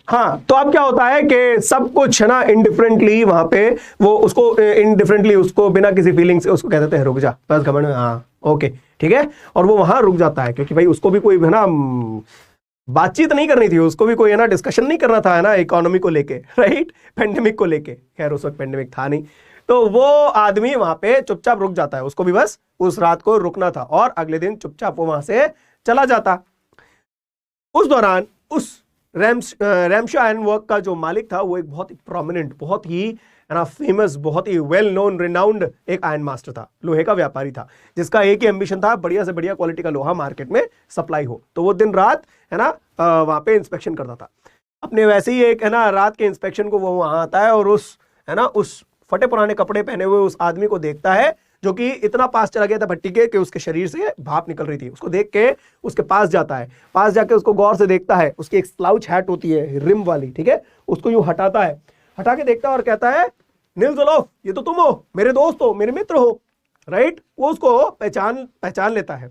हाँ, तो अब क्या होता है कि सब कुछ है ना इनडिफरेंटली वहां पे वो उसको इनडिफरेंटली उसको बिना किसी फीलिंग से उसको कह देते हैं रुक जा, बस घमंड में, हाँ ओके ठीक है, और वो वहां रुक जाता है क्योंकि भाई उसको भी कोई है ना बातचीत नहीं करनी थी, उसको भी कोई है ना डिस्कशन नहीं करना था है ना इकोनॉमी को लेके, राइट, पेंडेमिक को लेके, खैर उस वक्त पेंडेमिक था नहीं। तो वो आदमी वहां पे चुपचाप रुक जाता है, उसको भी बस उस रात को रुकना था और अगले दिन चुपचाप वो वहां से चला जाता। उस दौरान उस रैमशो आयरन वर्क का जो मालिक था वो एक बहुत ही प्रोमिनेंट, बहुत ही है ना फेमस, बहुत ही वेल नोन रिनाउंड एक आयरन मास्टर था, लोहे का व्यापारी था, जिसका एक ही एम्बिशन था बढ़िया से बढ़िया क्वालिटी का लोहा मार्केट में सप्लाई हो। तो वो दिन रात है ना वहां पे इंस्पेक्शन करता था अपने, वैसे ही एक है ना रात के इंस्पेक्शन को वो वहां आता है और उस है ना उस फटे पुराने कपड़े पहने हुए उस आदमी को देखता है जो कि इतना पास चला गया था भट्टी के कि उसके शरीर से भाप निकल रही थी। उसको देख के उसके पास जाता है, पास जाके उसको गौर से देखता है, उसकी एक स्लाउच हैट होती है रिम वाली, ठीक है, उसको यूं हटाता है, हटा के देखता है और कहता है निल्स ओलोफ, ये तो तुम हो, मेरे दोस्त हो, मेरे मित्र हो, राइट। वो उसको पहचान लेता है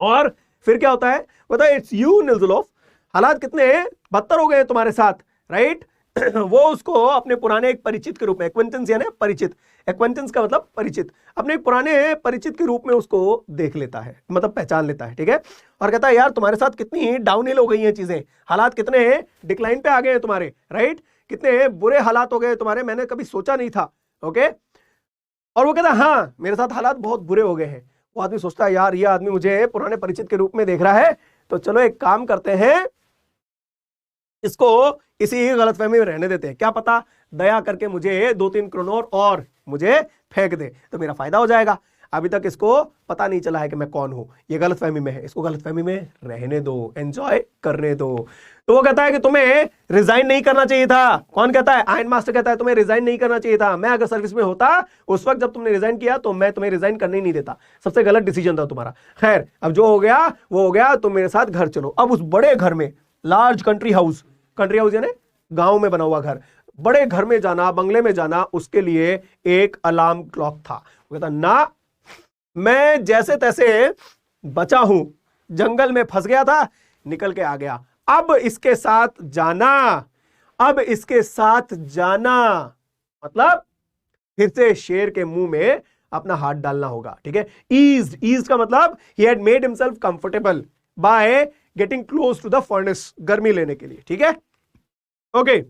और फिर क्या होता है बता, इट्स यू निल्स ओलोफ, हालात कितने बदतर हो गए तुम्हारे साथ, राइट। वो उसको अपने पुराने एक परिचित के रूप में, एक्वेंटेंस यानी परिचित, एक्वेंटेंस का मतलब परिचित, अपने एक पुराने परिचित के रूप में उसको देख लेता है, मतलब पहचान लेता है, ठीक है। और कहता है यार तुम्हारे साथ कितनी डाउन हिल हो गई हैं चीजें, हालात कितने डिक्लाइन पे आ गए हैं तुम्हारे, राइट, कितने बुरे हालात हो गए तुम्हारे, मैंने कभी सोचा नहीं था, ओके। और वो कहता है हाँ मेरे साथ हालात बहुत बुरे हो गए हैं। वो आदमी सोचता है यार ये आदमी मुझे पुराने परिचित के रूप में देख रहा है, तो चलो एक काम करते हैं, इसको इसी गलतफहमी में रहने देते हैं, क्या पता दया करके मुझे 2-3 क्रोनोर और मुझे फेंक दे तो मेरा फायदा हो जाएगा। अभी तक इसको पता नहीं चला है कि मैं कौन हूं, ये गलतफहमी में है, इसको गलतफहमी में रहने दो, एंजॉय करने दो। तो वो कहता है कि तुम्हें रिजाइन नहीं करना चाहिए था। कौन कहता है? आयरन मास्टर कहता है तुम्हें रिजाइन नहीं करना चाहिए था। मैं अगर सर्विस में होता उस वक्त जब तुमने रिजाइन किया तो मैं तुम्हें रिजाइन करने ही नहीं देता, सबसे गलत डिसीजन था तुम्हारा। खैर अब जो हो गया वो हो गया, तुम मेरे साथ घर चलो। अब उस बड़े घर में, लार्ज कंट्री हाउस यानी गांव में बना हुआ घर, बड़े घर में जाना, बंगले में जाना, उसके लिए एक अलार्म क्लॉक था। वो कहता ना, मैं जैसे तैसे बचा हूं, जंगल में फंस गया था, निकल के आ गया, अब इसके साथ जाना, अब इसके साथ जाना मतलब फिर से शेर के मुंह में अपना हाथ डालना होगा, ठीक है। ईज का मतलब he had made himself comfortable by getting close to the furnace, गर्मी लेने के लिए, ठीक है, ओके।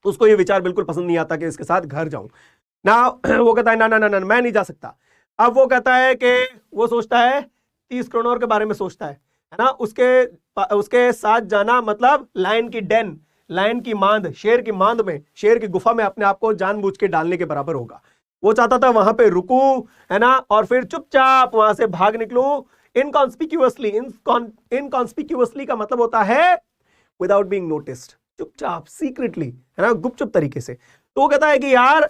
उसको ये विचार बिल्कुल पसंद नहीं आता कि इसके साथ घर जाऊं ना। वो कहता है ना ना ना ना मैं नहीं जा सकता। अब वो कहता है कि वो सोचता है 30 क्रोनोर के बारे में सोचता है ना, उसके साथ जाना मतलब लायन की डेन, लायन की मांद, शेर की मांद में, शेर की गुफा में अपने आप को जानबूझ के डालने के बराबर होगा। वो चाहता था वहां पे रुकूं है ना, और फिर चुपचाप वहां से भाग निकलूं इनकॉन्स्पिक्यूअसली। इनकॉन्स्पिक्यूअसली का मतलब होता है विदाउट बीइंग नोटिस्ड, चुपचाप, सीक्रेटली, है ना, गुपचुप तरीके से। तो वो कहता है कि यार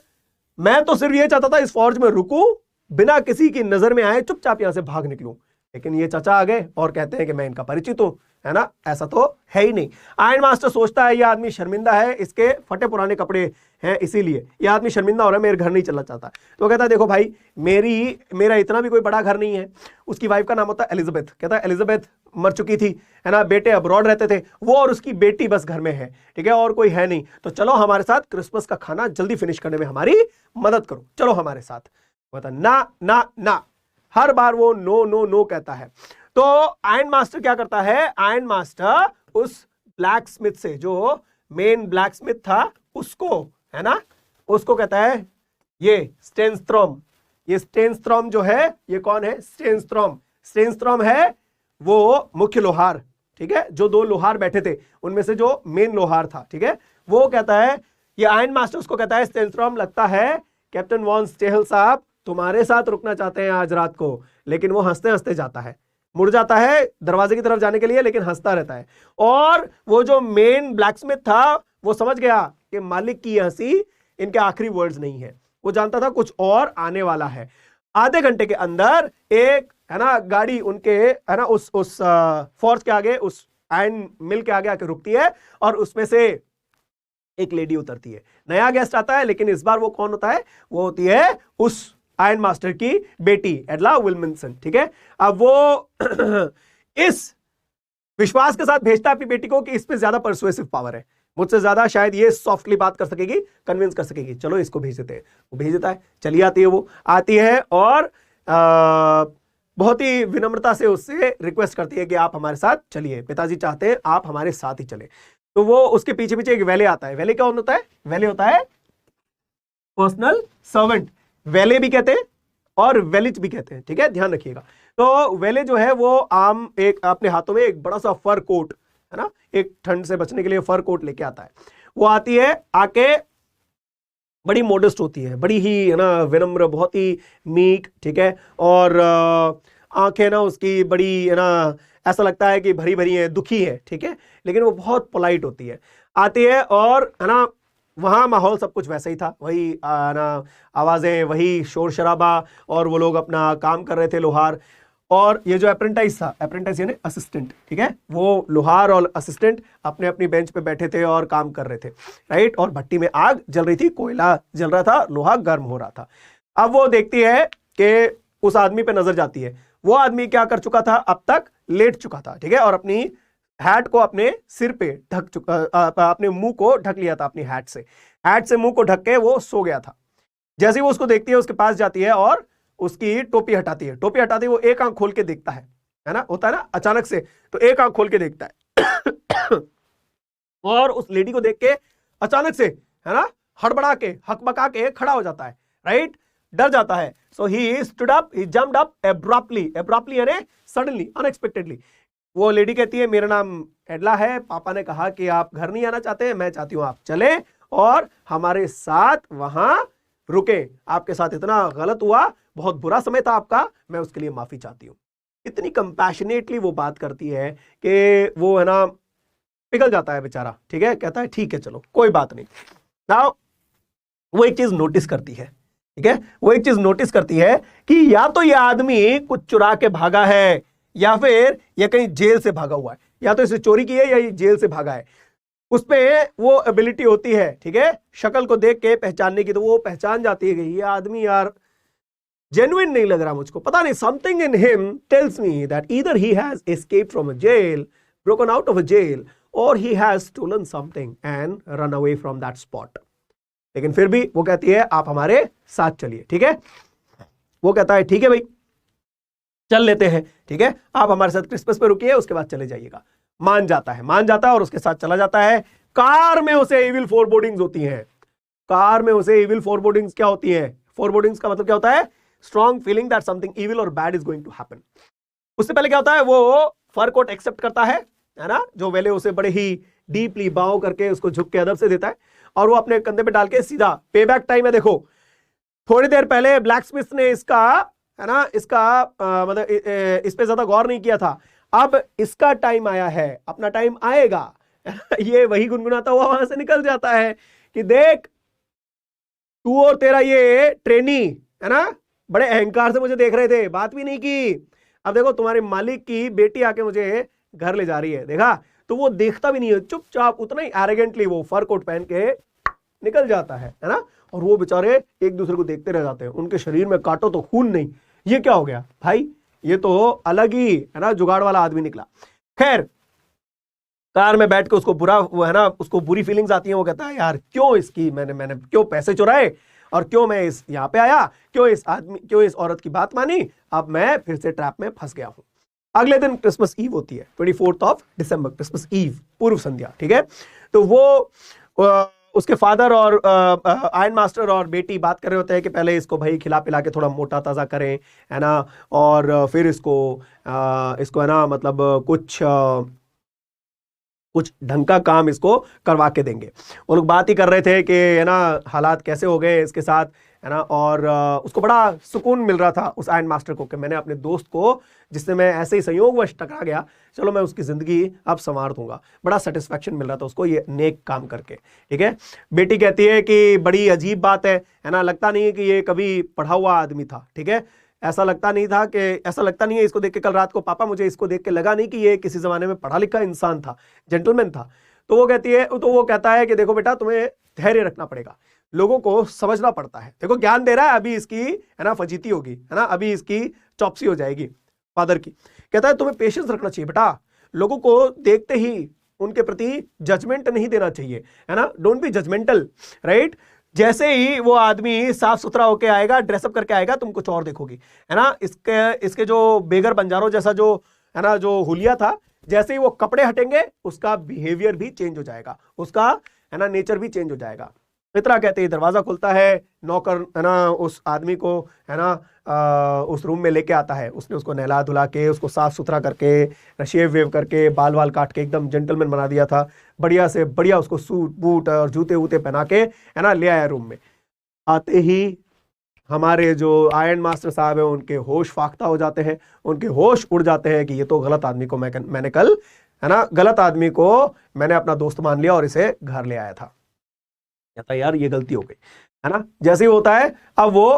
मैं तो सिर्फ ये चाहता था इस फौज में रुकूं, बिना किसी की नजर में आए चुपचाप यहां से भाग निकलूं, लेकिन ये चाचा आ गए और कहते हैं कि मैं इनका परिचित हूं, है ना, ऐसा तो है ही नहीं। आयरन मास्टर सोचता है ये आदमी शर्मिंदा है, इसके फटे पुराने कपड़े हैं, इसीलिए ये आदमी शर्मिंदा हो रहा है, मेरे घर नहीं चलना चाहता। तो कहता है देखो भाई, मेरा इतना भी कोई बड़ा घर नहीं है। उसकी वाइफ का नाम होता है एलिजाबेथ। कहता है एलिजाबेथ मर चुकी थी, है ना, बेटे अब्रॉड रहते थे, वो और उसकी बेटी बस घर में है, ठीक है, और कोई है नहीं। तो चलो हमारे साथ क्रिसमस का खाना जल्दी फिनिश करने में हमारी मदद करो, चलो हमारे साथ। कहता ना ना ना, हर बार वो नो नो नो कहता है। तो आयरन मास्टर क्या करता है? आयरन मास्टर उस ब्लैक स्मिथ से, जो मेन ब्लैक स्मिथ था, उसको, है ना, उसको कहता है ये स्टेनस्ट्रॉम, ये स्टेनस्ट्रॉम जो है, ये कौन है? स्टेनस्ट्रॉम है वो मुख्य लोहार, ठीक है, जो 2 लोहार बैठे थे उनमें से जो मेन लोहार था, ठीक है। वो कहता है, ये आयरन मास्टर उसको कहता है स्टेनस्ट्रॉम, लगता है कैप्टन वॉन स्टेहल साहब तुम्हारे साथ रुकना चाहते हैं आज रात को। लेकिन वो हंसते हंसते जाता है, मुड़ जाता है दरवाजे की तरफ जाने के लिए, लेकिन हंसता रहता है। और वो जो मेन ब्लैकस्मिथ था वो समझ गया कि मालिक की हंसी इनके आखिरी वर्ड्स नहीं है, वो जानता था कुछ और आने वाला है। आधे घंटे के अंदर एक, है ना, गाड़ी उनके, है ना, उस फोर्स के आगे, उस आयरन मिल के आगे आके रुकती है और उसमें से एक लेडी उतरती है। नया गेस्ट आता है, लेकिन इस बार वो कौन होता है? वो होती है उस आयरन मास्टर की बेटी एडला विल्मिंसन, ठीक है। अब वो इस विश्वास के साथ भेजता है अपनी बेटी को कि इस पे ज्यादा परसुएसिव पावर है, मुझसे ज्यादा शायद ये सॉफ्टली बात कर सकेगी, कन्विंस कर सकेगी, चलो इसको भेज देते हैं। वो भेज देता है, चली आती है, वो आती है और बहुत ही विनम्रता से उससे रिक्वेस्ट करती है कि आप हमारे साथ चलिए, पिताजी चाहते हैं आप हमारे साथ ही चले। तो वो उसके पीछे पीछे एक वैले आता है। वैले क्या होता है? वैले होता है पर्सनल सर्वेंट, वैले भी कहते हैं और वेलिच भी कहते हैं, ठीक है, ध्यान रखिएगा। तो वैले जो है वो आम एक अपने हाथों में एक बड़ा सा फर कोट, है ना, एक ठंड से बचने के लिए फर कोट लेके आता है। वो आती है, आके बड़ी मोडेस्ट होती है, बड़ी ही है ना विनम्र, बहुत ही मीक, ठीक है, और आंखें ना उसकी बड़ी है ना, ऐसा लगता है कि भरी भरी है, दुखी है, ठीक है, लेकिन वो बहुत पोलाइट होती है। आती है और है ना, वहां माहौल सब कुछ वैसा ही था, वही ना आवाजें, वही शोर शराबा, और वो लोग अपना काम कर रहे थे, लोहार। और ये जो अप्रेंटाइज था, अप्रेंटाइज यानी असिस्टेंट, ठीक है, वो लोहार और असिस्टेंट अपने अपनी बेंच पे बैठे थे और काम कर रहे थे, राइट। और भट्टी में आग जल रही थी, कोयला जल रहा था, लोहा गर्म हो रहा था। अब वो देखती है कि उस आदमी पे नजर जाती है। वो आदमी क्या कर चुका था, अब तक लेट चुका था, ठीक है, और अपनी हैट को अपने सिर पे ढक चुका, अपने मुंह को ढक लिया था अपनी हैट से मुंह को ढक के वो सो गया था। जैसे ही वो उसको देखती है, उसके पास जाती है और उसकी टोपी हटाती है। टोपी हटाती है, वो एक आंख खोल के देखता है ना, होता है ना अचानक से, तो एक आंख खोल के देखता है और उस लेडी को देख के अचानक से है ना हड़बड़ा के, हकबका के खड़ा हो जाता है, राइट, डर जाता है। So he stood up, he jumped up abruptly यानी सडनली, अनएक्सपेक्टेडली। वो लेडी कहती है, मेरा नाम एडला है, पापा ने कहा कि आप घर नहीं आना चाहते, मैं चाहती हूं आप चले और हमारे साथ वहां रुके। आपके साथ इतना गलत हुआ, बहुत बुरा समय था आपका, मैं उसके लिए माफी चाहती हूं। इतनी कंपैशनेटली वो बात करती है कि वो है ना पिघल जाता है बेचारा, ठीक है, कहता है ठीक है चलो कोई बात नहीं। नाउ वो एक चीज नोटिस करती है, ठीक है, वो एक चीज नोटिस करती है कि या तो ये आदमी कुछ चुरा के भागा है, या फिर ये कहीं जेल से भागा हुआ है, या तो इसे चोरी की है या ये जेल से भागा है। उस पे वो एबिलिटी होती है, ठीक है, शक्ल को देख के पहचानने की, तो वो पहचान जाती है कि ये आदमी यार जेन्युइन नहीं लग रहा मुझको, पता नहीं, something in him tells me that either he has escaped from a jail, broken out of a jail, और he has stolen something and run away from that spot. लेकिन फिर भी वो कहती है आप हमारे साथ चलिए, ठीक है। वो कहता है ठीक है भाई चल लेते हैं, ठीक है, आप हमारे साथ क्रिसमस पे रुकिए, उसके बाद चले जाइएगा। मान जाता है और उसके साथ चला जाता है। कार में उसे इविल फोरबोर्डिंग्स होती हैं। कार में उसे इविल फोरबोर्डिंग्स क्या होती है? फोरबोर्डिंग्स का मतलब क्या होता है? Strong feeling that something evil और bad is going to happen. उससे पहले क्या होता है, वो फर कोट एक्सेप्ट करता है ना, जो वेले उसे बड़े ही डीपली बाव करके उसको झुक के अदब से देता है, और वो अपने कंधे पे डाल के सीधा पे बैक टाइम है। देखो थोड़ी देर पहले ब्लैक स्मिथ ने इसका है ना, इसका मतलब इस पे ज्यादा गौर नहीं किया था, अब इसका टाइम आया है, अपना टाइम आएगा। ये वही गुनगुनाता हुआ वहां से निकल जाता है कि देख तू और तेरा ये ट्रेनी है ना, बड़े अहंकार से मुझे देख रहे थे, बात भी नहीं की, अब देखो तुम्हारे मालिक की बेटी आके मुझे घर ले जा रही है, देखा। तो वो देखता भी नहीं है, चुपचाप उतना ही एरोगेंटली वो फर कोट पहन के निकल जाता है ना। और वो बेचारे एक दूसरे को देखते रह जाते हैं, उनके शरीर में काटो तो खून नहीं। ये क्या हो गया भाई, ये तो अलग ही है ना जुगाड़ वाला आदमी निकला। खैर कार में बैठ के उसको बुरा वो है ना, उसको बुरी फीलिंग्स आती हैं। वो कहता है यार क्यों इसकी मैंने क्यों पैसे चुराए, और क्यों मैं इस यहाँ पे आया, क्यों इस औरत की बात मानी, अब मैं फिर से ट्रैप में फंस गया हूं। अगले दिन क्रिसमस ईव होती है, 24 ऑफ दिसंबर, क्रिसमस ईव, पूर्व संध्या, ठीक है। तो वो उसके फादर और आयरन मास्टर और बेटी बात कर रहे होते हैं कि पहले इसको भाई खिला पिला के थोड़ा मोटा ताज़ा करें, है ना, और फिर इसको है ना मतलब कुछ ढंग का काम इसको करवा के देंगे। वो लोग बात ही कर रहे थे कि है ना हालात कैसे हो गए इसके साथ, है ना, और उसको बड़ा सुकून मिल रहा था उस आयरन मास्टर को कि मैंने अपने दोस्त को, जिससे मैं ऐसे ही संयोगवश टकरा गया, चलो मैं उसकी जिंदगी अब संवार दूंगा। बड़ा सेटिस्फैक्शन मिल रहा था उसको ये नेक काम करके, ठीक है। बेटी कहती है कि बड़ी अजीब बात है ना, लगता नहीं है कि ये कभी पढ़ा हुआ आदमी था, ठीक है, ऐसा लगता नहीं है इसको देख के, कल रात को पापा मुझे इसको देख के लगा नहीं कि ये किसी जमाने में पढ़ा लिखा इंसान था, जेंटलमैन था। तो वो कहता है कि देखो बेटा तुम्हें धैर्य रखना पड़ेगा, लोगों को समझना पड़ता है, देखो ज्ञान दे रहा है, अभी इसकी है ना फजीती होगी, है ना, अभी इसकी चौपसी हो जाएगी फादर की। कहता है तुम्हें पेशेंस रखना चाहिए बेटा, लोगों को देखते ही उनके प्रति जजमेंट नहीं देना चाहिए, है ना, डोंट बी जजमेंटल, राइट। जैसे ही वो आदमी साफ सुथरा होके आएगा, ड्रेसअप करके आएगा, तुम कुछ और देखोगी, है ना। इसके जो बेगर बंजारों जैसा जो है ना जो हुलिया था, जैसे ही वो कपड़े हटेंगे उसका बिहेवियर भी चेंज हो जाएगा, उसका है ना नेचर भी चेंज हो जाएगा। इतना कहते ही दरवाजा खुलता है, नौकर है ना उस आदमी को है ना उस रूम में लेके आता है। उसने उसको नहला धुला के, उसको साफ सुथरा करके, शेव वेव करके, बाल वाल काट के एकदम जेंटलमैन बना दिया था, बढ़िया से बढ़िया उसको सूट बूट और जूते वूते पहना के है ना ले आया रूम में। आते ही हमारे जो आयरन मास्टर साहब है उनके होश फाख्ता हो जाते हैं, उनके होश उड़ जाते हैं कि ये तो गलत आदमी को मैंने कल है ना गलत आदमी को मैंने अपना दोस्त मान लिया और इसे घर ले आया था। कहता यार ये गलती हो गई है ना। जैसे ही होता है अब वो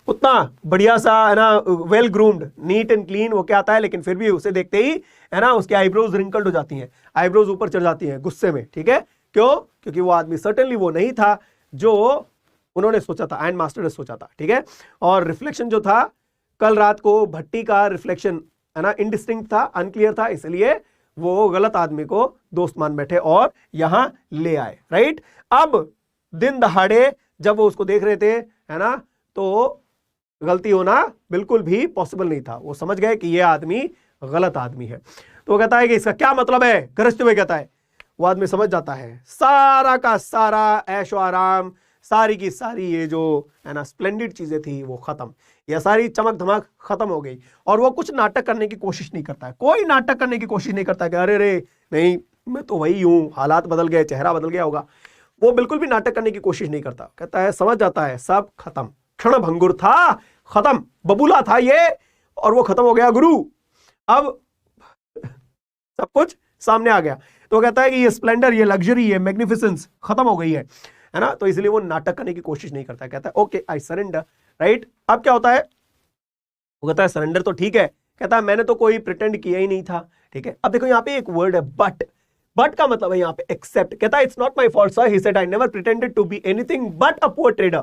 उतना बढ़िया सा है ना well groomed neat and clean वो क्या आता है, लेकिन फिर भी उसे देखते ही है ना उसकी आईब्रोज रिंकल्ड हो जाती हैं, आईब्रोज ऊपर चढ़ जाती हैं गुस्से में। ठीक है, क्यों? क्योंकि वो आदमी सर्टेनली वो नहीं था जो उन्होंने सोचा था, आयरन मास्टर ने सोचा था। ठीक है, और रिफ्लेक्शन जो था कल रात को भट्टी का रिफ्लेक्शन है ना इनडिस्टिंक्ट था, अनक्लियर था, इसलिए वो गलत आदमी को दोस्त मान बैठे और यहां ले आए। राइट, अब दिन दहाड़े जब वो उसको देख रहे थे है ना तो गलती होना बिल्कुल भी पॉसिबल नहीं था। वो समझ गए कि ये आदमी गलत आदमी है। तो वो कहता है कि इसका क्या मतलब है, गरजते हुए कहता है। वो आदमी समझ जाता है सारा का सारा ऐशो आराम, सारी की सारी ये जो है ना स्प्लेंडेड चीजें थी वो खत्म, ये सारी चमक धमक खत्म हो गई। और वो कुछ नाटक करने की कोशिश नहीं करता है, कोई नाटक करने की कोशिश नहीं करता कि अरे रे नहीं मैं तो वही हूं, हालात बदल गए, चेहरा बदल गया होगा। वो बिल्कुल भी नाटक करने की कोशिश नहीं करता। कहता है समझ जाता है सब खत्म, क्षण भंगुर था, खत्म, बबूला था ये और वो खत्म हो गया गुरु, अब सब कुछ सामने आ गया। तो कहता है कि ये स्प्लेंडर, ये लग्जरी, ये मैग्निफिसेंस खत्म हो गई है ना। तो इसलिए वो नाटक करने की कोशिश नहीं करता, कहता है ओके आई सरेंडर। राइट, अब क्या होता है, वो कहता है सरेंडर तो ठीक है, कहता है मैंने तो कोई प्रिटेंड किया ही नहीं था। ठीक है, अब देखो यहाँ पे एक वर्ड है बट, बट का मतलब है यहाँ पे एक्सेप्ट। कहता है it's not my fault sir, he said I never pretended to be anything but a poor trader.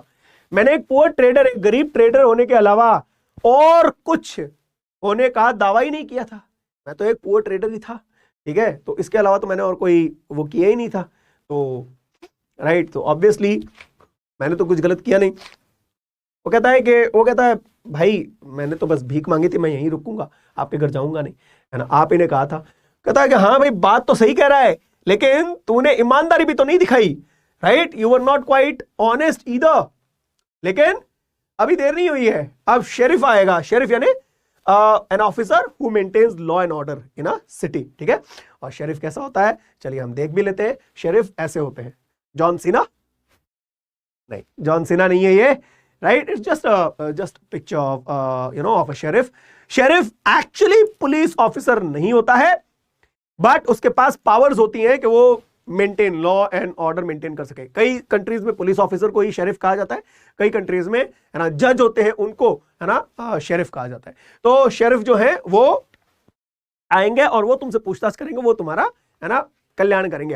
मैंने एक पुअर ट्रेडर, एक गरीब ट्रेडर होने के अलावा और कुछ होने का दावा ही नहीं किया था, मैं तो एक पुअर ट्रेडर ही था। ठीक है, तो इसके अलावा तो मैंने और कोई वो किया ही नहीं था। तो राइट, तो ऑब्वियसली मैंने तो कुछ गलत किया नहीं। वो कहता है भाई मैंने तो बस भीख मांगी थी, मैं यहीं रुकूंगा, आपके घर जाऊंगा नहीं, है ना, आप ही ने कहा था। कहता है कि हाँ भाई बात तो सही कह रहा है, लेकिन तूने ईमानदारी भी तो नहीं दिखाई। Right, you were not quite honest either. लेकिन अभी देर नहीं हुई है, अब शेरिफ आएगा। शेरिफ यानी an officer who maintains law and order in a city. ठीक है, और शेरिफ कैसा होता है चलिए हम देख भी लेते हैं। शेरिफ ऐसे होते हैं, जॉन सीना नहीं, जॉन सीना नहीं है ये। Right, it's just picture of you know of a sheriff. Sheriff actually police officer नहीं होता है, बट उसके पास पावर्स होती हैं कि वो maintain law and order maintain कर सके। कई कंट्रीज में पुलिस ऑफिसर को ही शेरिफ कहा जाता है, कई कंट्रीज में है ना जज होते हैं उनको है ना शेरिफ कहा जाता है। तो शेरिफ जो है वो आएंगे और वो तुमसे पूछताछ करेंगे, वो तुम्हारा है ना कल्याण करेंगे।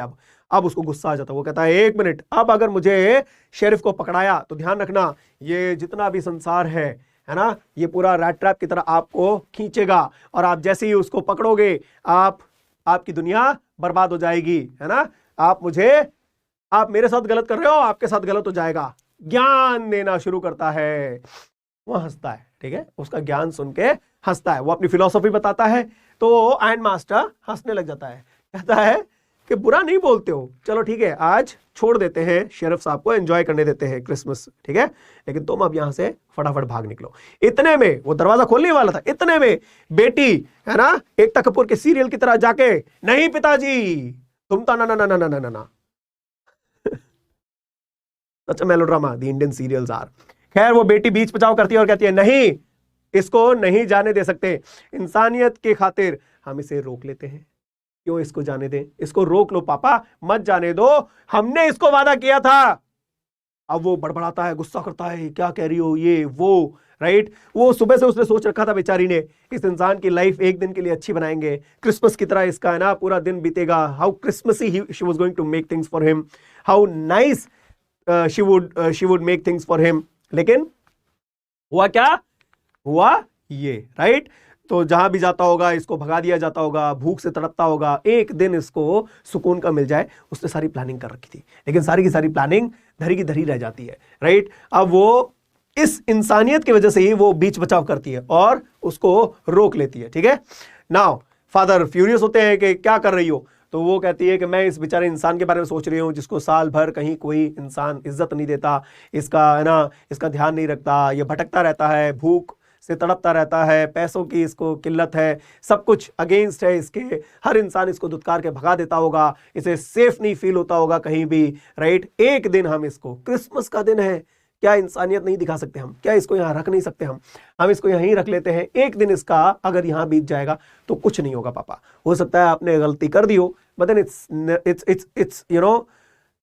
अब उसको गुस्सा आ जाता है, वो कहता है एक मिनट, अब अगर मुझे शेरिफ को पकड़ाया तो ध्यान रखना ये जितना भी संसार है ना ये पूरा रैट ट्रैप की तरह आपको खींचेगा, और आप जैसे ही उसको पकड़ोगे आपकी दुनिया बर्बाद हो जाएगी, है ना। आप मेरे साथ गलत कर रहे हो, आपके साथ गलत हो जाएगा। ज्ञान देना शुरू करता है, वो हंसता है। ठीक है, उसका ज्ञान सुन के हंसता है, वो अपनी फिलॉसफी बताता है। तो आयरन मास्टर हंसने लग जाता है, कहता है कि बुरा नहीं बोलते हो, चलो ठीक है आज छोड़ देते हैं, शेरिफ साहब को एंजॉय करने देते हैं क्रिसमस। ठीक है, लेकिन तुम अब यहां से फटाफट भाग निकलो। इतने में वो दरवाजा खोलने वाला था, इतने में बेटी है ना एकता कपूर के सीरियल की तरह जाके, नहीं पिताजी तुम तो ना such melodrama the Indian serials are. खैर वो बेटी बीच बचाव करती है और कहती है नहीं, इसको नहीं जाने दे सकते, इंसानियत के खातिर हम इसे रोक लेते हैं। क्यों इसको जाने दें, इसको रोक लो पापा, मत जाने दो, हमने इसको वादा किया था। अब वो बड़बड़ाता है, गुस्सा करता है, क्या कह रही हो ये वो। राइट, वो सुबह से उसने सोच रखा था बेचारी ने, इस इंसान की लाइफ एक दिन के लिए अच्छी बनाएंगे, क्रिसमस की तरह इसका है ना पूरा दिन बीतेगा, how Christmassy she was going to make things for him, how nice she would make things for him. लेकिन हुआ क्या, हुआ ये। राइट, तो जहां भी जाता होगा इसको भगा दिया जाता होगा, भूख से तड़पता होगा, एक दिन इसको सुकून का मिल जाए। उसने सारी प्लानिंग कर रखी थी, लेकिन सारी की सारी प्लानिंग धरी की धरी रह जाती है। राइट, अब वो इस इंसानियत की वजह से ही वो बीच बचाव करती है और उसको रोक लेती है। ठीक है, नाउ फादर फ्यूरियस होते हैं कि क्या कर रही हो, तो वो कहती है कि मैं इस बेचारे इंसान के बारे में सोच रही हूँ जिसको साल भर कहीं कोई इंसान इज्जत नहीं देता, इसका है ना, इसका ध्यान नहीं रखता, ये भटकता रहता है, भूख से तड़पता रहता है, पैसों की इसको किल्लत है, सब कुछ अगेंस्ट है इसके, हर इंसान इसको धुतकार के भगा देता होगा, इसे सेफ नहीं फील होता होगा कहीं भी, राइट। एक दिन हम इसको, क्रिसमस का दिन है, क्या इंसानियत नहीं दिखा सकते हम? क्या इसको यहाँ रख नहीं सकते हम इसको यहीं रख लेते हैं। एक दिन इसका अगर यहाँ बीत जाएगा तो कुछ नहीं होगा पापा। हो सकता है आपने गलती कर दी हो, but then it's you know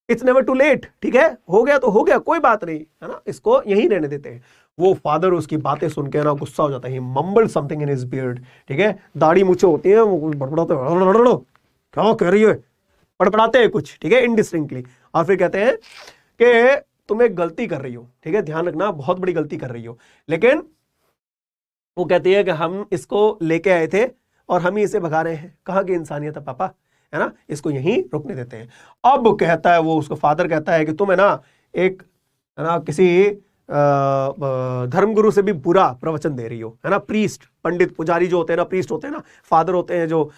it's never too late. ठीक है, हो गया तो हो गया, कोई बात नहीं, है ना, इसको यहीं रहने देते हैं। वो फादर उसकी बातें सुन के ना गुस्सा हो जाता है, mumble something in his beard. ठीक है, दाढ़ी मूछे होती हैं, वो बड़बड़ाते हैं, क्या कह रही है, बड़बड़ाते हैं कुछ, ठीक है, इनडिस्टिंक्टली। और फिर कहते हैं कि तुम एक गलती कर रही हो, ठीक है, ध्यान रखना, बहुत बड़ी गलती कर रही हो। लेकिन वो कहती है कि हम इसको लेके आए थे और हम ही इसे भगा रहे हैं। कहाँ की इंसानियत है पापा, है ना, इसको यहीं रुकने देते हैं। अब कहता है वो, उसको फादर कहता है कि तुम है ना एक, है ना, किसी धर्मगुरु से भी बुरा प्रवचन दे रही हो, है ना। प्रीस्ट, पंडित, पुजारी जो होते हैं ना, प्रीस्ट होते हैं ना, फादर होते हैं जो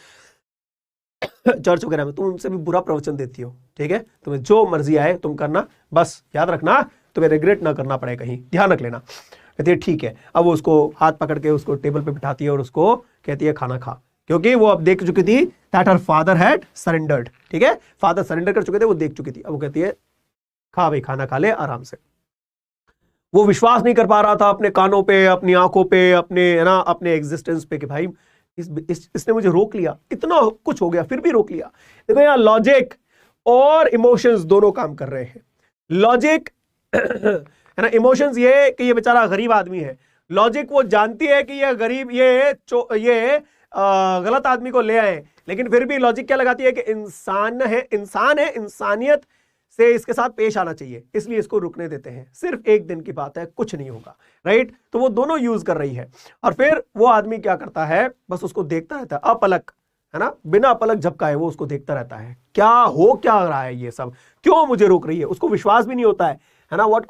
चर्च वगैरह में, तुम उनसे भी बुरा प्रवचन देती हो। ठीक है, तुम्हें जो मर्जी आए तुम करना, बस याद रखना तुम्हें रिग्रेट ना करना पड़े कहीं, ध्यान रख लेना। कहती है ठीक है। अब वो उसको हाथ पकड़ के उसको टेबल पे बिठाती है और उसको कहती है खाना खा, क्योंकि वो अब देख चुकी थी that her father had surrendered. ठीक है, फादर सरेंडर कर चुके थे, वो देख चुकी थी। अब वो कहती है खा भाई, खाना खा ले आराम से। वो विश्वास नहीं कर पा रहा था अपने कानों पे, अपनी आंखों पे, अपने, है ना, अपने एग्जिस्टेंस पे कि भाई इसने मुझे रोक लिया, इतना कुछ हो गया फिर भी रोक लिया। देखो यहाँ लॉजिक और इमोशंस दोनों काम कर रहे हैं। लॉजिक है ना, इमोशंस ये कि ये बेचारा गरीब आदमी है। लॉजिक वो जानती है कि ये गरीब, ये गलत आदमी को ले आए, लेकिन फिर भी लॉजिक क्या लगाती है कि इंसान है, इंसानियत से इसके साथ पेश आना चाहिए, इसलिए इसको रुकने देते हैं। सिर्फ एक दिन की बात है, कुछ नहीं होगा, राइट। तो वो दोनों यूज कर रही है। और फिर वो आदमी क्या करता है, बस उसको देखता रहता है, अपलक, है ना, बिना पलक झपकाए वो उसको देखता रहता है। क्या रहा है ये सब, क्यों मुझे रोक रही है। उसको विश्वास भी नहीं होता है ना। What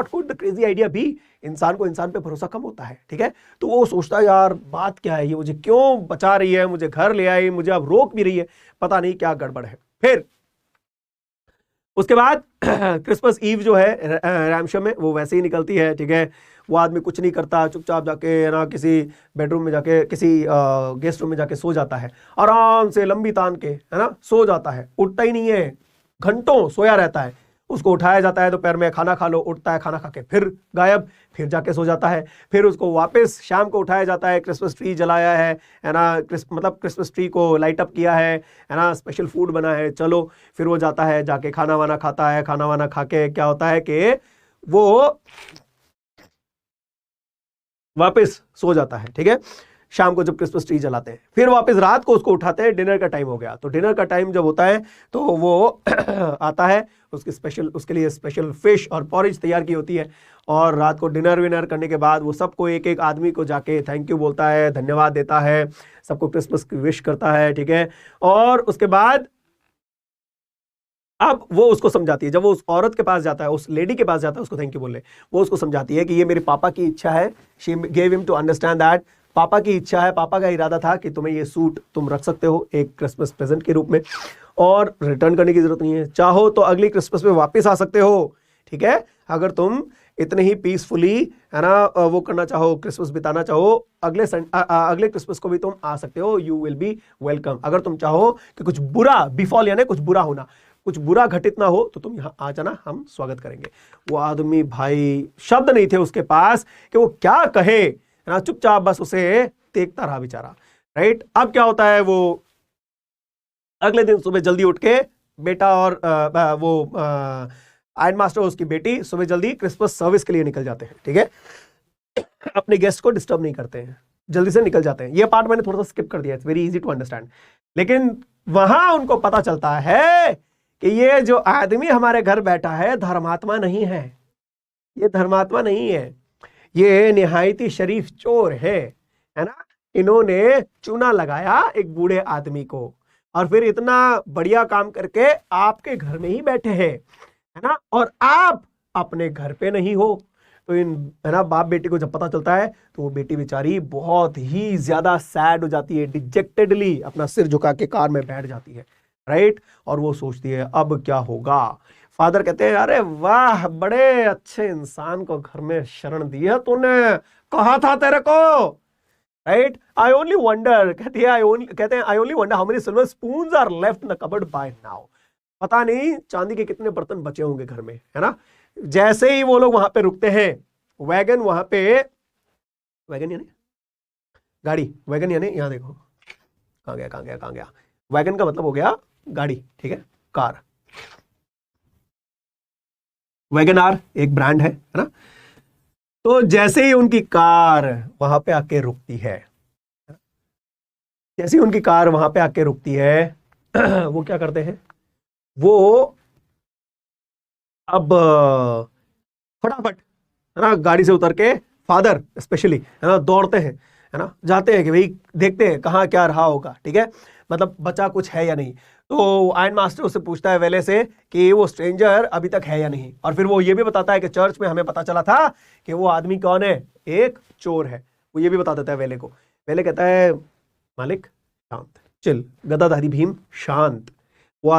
could the crazy idea भी। इंसान को इंसान पे भरोसा कम होता है। ठीक है, तो वो सोचता है यार बात क्या है, ये मुझे क्यों बचा रही है, मुझे घर ले आई, मुझे अब रोक भी रही है, पता नहीं क्या गड़बड़ है। फिर उसके बाद क्रिसमस ईव जो है रैमशम में, वो वैसे ही निकलती है। ठीक है, वो आदमी कुछ नहीं करता, चुपचाप जाके, है ना, किसी बेडरूम में जाके, किसी गेस्ट रूम में जाके सो जाता है, आराम से लंबी तान के, है ना, सो जाता है, उठता ही नहीं है, घंटों सोया रहता है। उसको उठाया जाता है दोपहर में, खाना खा लो, उठता है, खाना खा के फिर गायब, फिर जाके सो जाता है। फिर उसको वापस शाम को उठाया जाता है, क्रिसमस ट्री जलाया है ना, मतलब क्रिसमस ट्री को लाइट अप किया है ना, स्पेशल फूड बना है, चलो। फिर वो जाता है, जाके खाना वाना खाता है, खाना वाना खा के क्या होता है कि वो वापस सो जाता है। ठीक है, शाम को जब क्रिसमस ट्री जलाते हैं, फिर वापस रात को उसको उठाते हैं, डिनर का टाइम हो गया। तो डिनर का टाइम जब होता है तो वो आता है, उसके लिए स्पेशल फिश और पॉरेज तैयार की होती है। और रात को डिनर विनर करने के बाद वो सबको, एक एक आदमी को जाके थैंक यू बोलता है, धन्यवाद देता है, सबको क्रिसमस की विश करता है। ठीक है, और उसके बाद अब वो उसको समझाती है, जब वो उस औरत के पास जाता है, उस लेडी के पास जाता है उसको थैंक यू बोलने, वो उसको समझाती है कि ये मेरे पापा की इच्छा है। She gave him to understand that पापा की इच्छा है, पापा का इरादा था कि तुम्हें ये सूट तुम रख सकते हो एक क्रिसमस प्रेजेंट के रूप में, और रिटर्न करने की जरूरत नहीं है, चाहो तो अगली क्रिसमस में वापस आ सकते हो। ठीक है, अगर तुम इतने ही पीसफुली, है ना, वो करना चाहो, क्रिसमस बिताना चाहो, अगले क्रिसमस को भी तुम आ सकते हो, यू विल बी वेलकम। अगर तुम चाहो कि कुछ बुरा बिफॉल, यानी कुछ बुरा होना, कुछ बुरा घटित ना हो, तो तुम यहाँ आ जाना, हम स्वागत करेंगे। वो आदमी भाई, शब्द नहीं थे उसके पास कि वो क्या कहे, है ना, चुपचाप बस उसे देखता रहा बेचारा, राइट। अब क्या होता है, वो अगले दिन सुबह जल्दी उठ के बेटा और वो आयरन मास्टर उसकी बेटी सुबह जल्दी क्रिसमस सर्विस के लिए निकल जाते हैं। ठीक है, अपने गेस्ट को डिस्टर्ब नहीं करते हैं, जल्दी से निकल जाते हैं। ये पार्ट मैंने थोड़ा सा स्किप कर दिया, it's very easy to understand. लेकिन वहां उनको पता चलता है कि ये जो आदमी हमारे घर बैठा है धर्मात्मा नहीं है, ये धर्मात्मा नहीं है, ये निहायती शरीफ चोर है ना। इन्होंने चूना लगाया एक बूढ़े आदमी को, और फिर इतना बढ़िया काम करके आपके घर में ही बैठे हैं, है ना, और आप अपने घर पे नहीं हो। तो इन, है ना, बाप बेटी को जब पता चलता है तो वो बेटी बेचारी बहुत ही ज्यादा सैड हो जाती है, डिजेक्टेडली अपना सिर झुका के कार में बैठ जाती है। राइट। और वो सोचती है अब क्या होगा। फादर कहते हैं अरे वाह, बड़े अच्छे इंसान को घर में शरण दी है तूने, कहा था तेरे को, राइट। आई ओनली वंडर, कहते हैं I only wonder how many silver spoons are left in the cupboard by now. पता नहीं चांदी के कितने बर्तन बचे होंगे घर में, है ना। जैसे ही वो लोग वहां पे रुकते हैं, वैगन वहां पे, वैगन यानी गाड़ी, वैगन यानी यहां देखो, कहां गया, वैगन का मतलब हो गया गाड़ी, ठीक है, कार। वैगन आर एक ब्रांड है ना। तो जैसे ही उनकी कार वहां पे आके रुकती है, जैसे ही उनकी कार वहां पे आके रुकती है वो क्या करते हैं, वो अब फटाफट, है ना, गाड़ी से उतर के, फादर स्पेशली, है ना, दौड़ते हैं, है ना, जाते हैं कि भाई देखते हैं कहाँ क्या रहा होगा, ठीक है, मतलब बचा कुछ है या नहीं। तो आयरन मास्टर उससे पूछता है वेले से कि वो स्ट्रेंजर अभी तक है या नहीं, और फिर वो ये भी बताता है कि चर्च में हमें पता चला था कि वो आदमी कौन है, एक चोर है। वो ये भी बता देता है वेले को। वेले कहता है मालिक शांत, चिल, गदाधारी भीम शांत, वो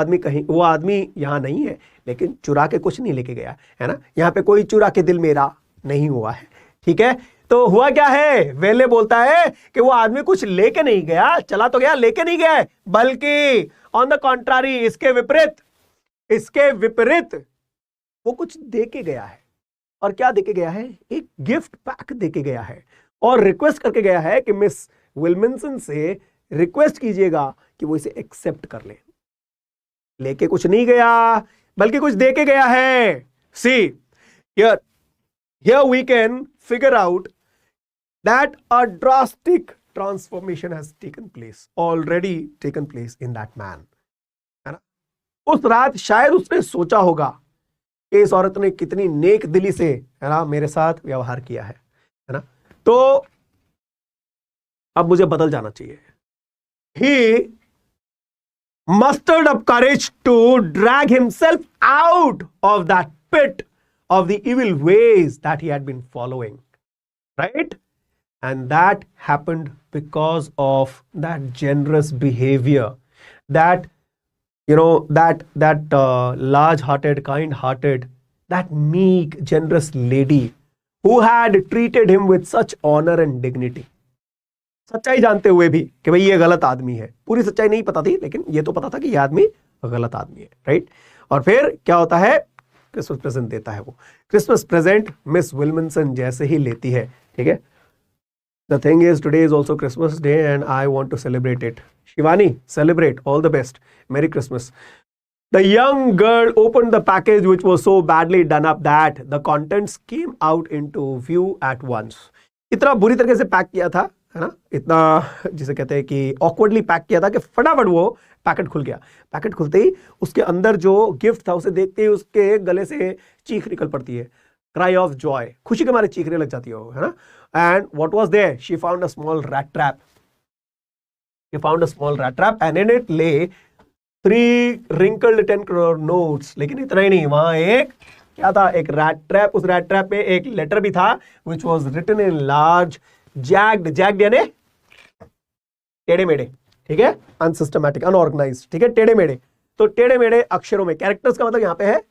आदमी यहाँ नहीं है, लेकिन चुरा के कुछ नहीं लेके गया, है ना, यहाँ पे कोई चुरा के दिल मेरा नहीं हुआ है, ठीक है। तो हुआ क्या है, वेले बोलता है कि वो आदमी कुछ लेके नहीं गया, चला तो गया, लेके नहीं गया, बल्कि ऑन द कॉन्ट्रारी, इसके विपरीत वो कुछ दे के गया है। और क्या दे के गया है, एक गिफ्ट पैक दे के गया है, और रिक्वेस्ट करके गया है कि मिस विल्मिंसन से रिक्वेस्ट कीजिएगा कि वो इसे एक्सेप्ट कर ले। लेके कुछ नहीं गया, बल्कि कुछ दे के गया है। सी here we can figure out that a drastic transformation has already taken place in that man, है ना। उस रात शायद उसने सोचा होगा कि इस औरत ने कितनी नेक दिली से, है ना, मेरे साथ व्यवहार किया है ना। तो अब मुझे बदल जाना चाहिए। He mustered up courage to drag himself out of that pit of the evil ways that he had been following, right? And that happened because of that generous behavior, that, you know, that large-hearted, kind-hearted, that meek, generous lady who had treated him with such honor and dignity. सच्चाई जानते हुए भी कि भाई ये गलत आदमी है, पूरी सच्चाई नहीं पता थी, लेकिन ये तो पता था कि ये आदमी गलत आदमी है, राइट। और फिर क्या होता है, क्रिसमस प्रेजेंट देता है वो। क्रिसमस प्रेजेंट मिस विल्मिंसन जैसे ही लेती है, ठीक है, the thing is today is also Christmas day and I want to celebrate it. Shivani, celebrate, all the best, merry Christmas. The young girl opened the package which was so badly done up that the contents came out into view at once. इतना बुरी तरीके से पैक किया था, है ना, इतना जिसे कहते हैं कि ऑकवर्डली पैक किया था कि फटाफट वो पैकेट खुल गया। पैकेट खुलते ही उसके अंदर जो गिफ्ट था उसे देखते ही उसके गले से चीख निकल पड़ती है, क्राई ऑफ जॉय, खुशी के मारे चीखने लग जाती है वो, है ना। And what was there, she found a small rat trap and in it lay 3 wrinkled 10 crore notes। लेकिन इतना ही नहीं, वहां एक क्या था, एक रैट ट्रैप। उस रैट ट्रैप में एक लेटर भी था which was written in large, jagged यानी टेढ़े मेढ़े, ठीक है, अनसिस्टमैटिक, अनऑर्गेनाइज्ड, ठीक है, टेढ़े मेढ़े। तो टेढ़े मेढ़े अक्षरों में, कैरेक्टर्स का मतलब यहां पे है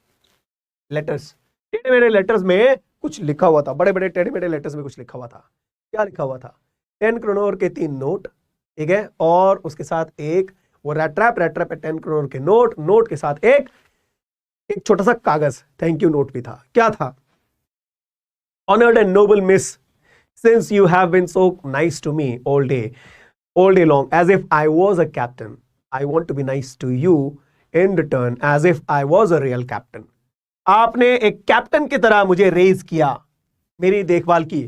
लेटर्स, टेढ़े मेढ़े लेटर्स में कुछ लिखा हुआ था, बड़े बड़े टेढ़े मेढ़े लेटर्स में कुछ लिखा हुआ था। क्या लिखा हुआ था, 10 करोड़ के 3 नोट, ठीक है, और उसके साथ एक वो रैट ट्रैप है, 10 करोड़ के नोट के साथ एक छोटा सा कागज थैंक यू नोट भी था। क्या था, honoured and noble miss, since you have been so nice to me all day long, as if I was a captain, I want to be nice to you in return as if I was a real captain. आपने एक कैप्टन की तरह मुझे रेज किया, मेरी देखभाल की,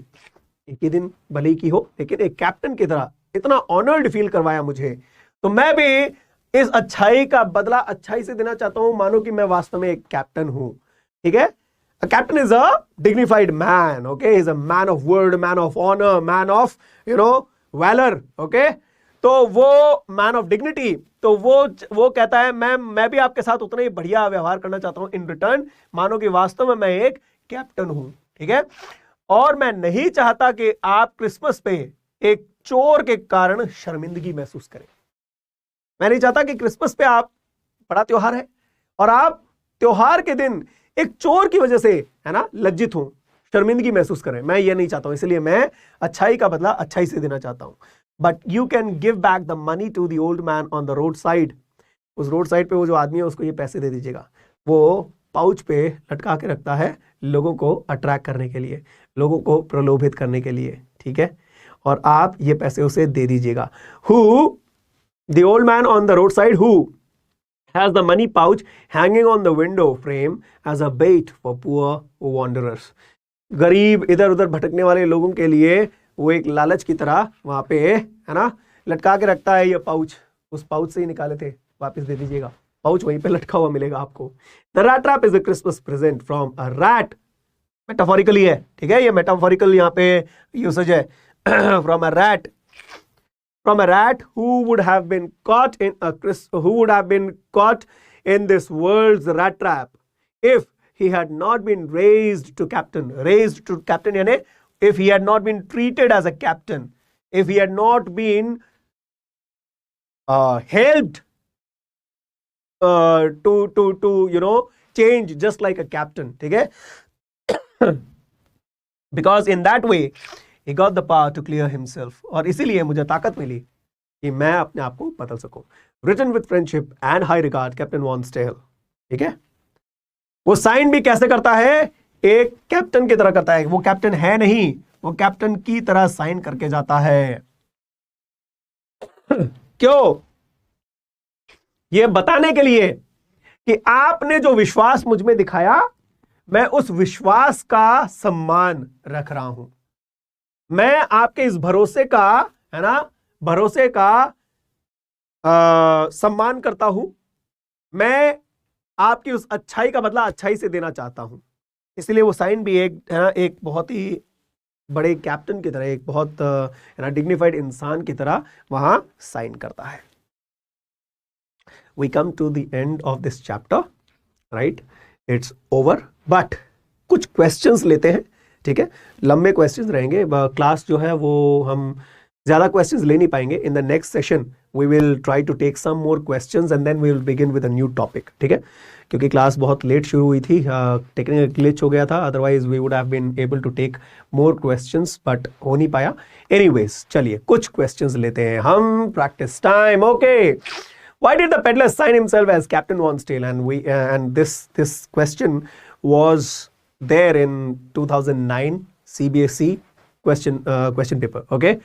एक ही दिन भले ही की हो, लेकिन एक कैप्टन की तरह इतना ऑनर्ड फील करवाया मुझे, तो मैं भी इस अच्छाई का बदला अच्छाई से देना चाहता हूं, मानो कि मैं वास्तव में एक कैप्टन हूं, ठीक है। A captain is a dignified man, okay? He's a man of word, man of honor, man of, you know, valor, okay? तो वो man of dignity, तो वो कहता है मैं भी आपके साथ उतना ही बढ़िया व्यवहार करना चाहता हूं इन रिटर्न, मानो कि वास्तव में मैं एक कैप्टन हूं, ठीक है। और मैं नहीं चाहता कि आप क्रिसमस पे एक चोर के कारण शर्मिंदगी महसूस करें। मैं नहीं चाहता कि क्रिसमस पे आप बड़ा त्योहार है, और आप त्योहार के दिन एक चोर की वजह से, है ना, लज्जित हो, शर्मिंदगी महसूस करें। मैं ये नहीं चाहता हूं, इसलिए मैं अच्छाई का बदला अच्छाई से देना चाहता हूं। But you can give back the money to the old man on the road side. उस रोड साइड पे वो जो आदमी है उसको ये पैसे दे दीजिएगा। वो पाउच पे लटका के रखता है लोगों को अट्रैक्ट करने के लिए, लोगों को प्रलोभित करने के लिए, ठीक है, और आप ये पैसे उसे दे दीजिएगा। Who the old man on the road side who has the money pouch hanging on the window frame as a bait for poor wanderers। गरीब इधर उधर भटकने वाले लोगों के लिए वो एक लालच की तरह वहां पे, है ना, लटका के रखता है ये पाउच। उस पाउच से ही निकाले थे, वापस दे दीजिएगा। पाउच वहीं पे लटका हुआ मिलेगा आपको। The rat trap is a Christmas present from a rat. Metaphorically है, ठीक है, ये मेटाफोरिकल यहाँ पे यूसेज है। From a rat, from a rat who would have been caught in this world's rat trap if he had not been raised to captain यानी if he had not been treated as a captain, if he had not been helped to you know change just like a captain, ठीक है। because in that way he got the power to clear himself, और इसीलिए मुझे ताकत मिली कि मैं अपने आप को बदल सकूं। Written with friendship and high regard, captain von Stahle, ठीक है। वो साइन भी कैसे करता है? एक कैप्टन की तरह करता है। वो कैप्टन है नहीं, वो कैप्टन की तरह साइन करके जाता है। क्यों? ये बताने के लिए कि आपने जो विश्वास मुझ में दिखाया, मैं उस विश्वास का सम्मान रख रहा हूं। मैं आपके इस भरोसे का, है ना, भरोसे का सम्मान करता हूं। मैं आपकी उस अच्छाई का बदला अच्छाई से देना चाहता हूं। इसलिए वो साइन भी एक, है ना, एक बहुत ही बड़े कैप्टन की तरह, एक बहुत, है ना, डिग्निफाइड इंसान की तरह वहां साइन करता है। We come to the end of this chapter, right, it's over. But कुछ क्वेश्चंस लेते हैं, ठीक है। लंबे क्वेश्चंस रहेंगे, क्लास जो है वो हम ज्यादा क्वेश्चंस ले नहीं पाएंगे। In the next session we will try to take some more questions and then we will begin with a new topic, ठीक है। क्योंकि क्लास बहुत लेट शुरू हुई थी, टेक्निकल ग्लिच हो गया था, otherwise we would have been able to take more questions, but हो नहीं पाया। एनीवेज, चलिए कुछ क्वेश्चंस लेते हैं हम। Practice time, okay. Why did the peddler sign himself as Captain Von Stale? And this question was there in 2009 CBSE question paper. Okay.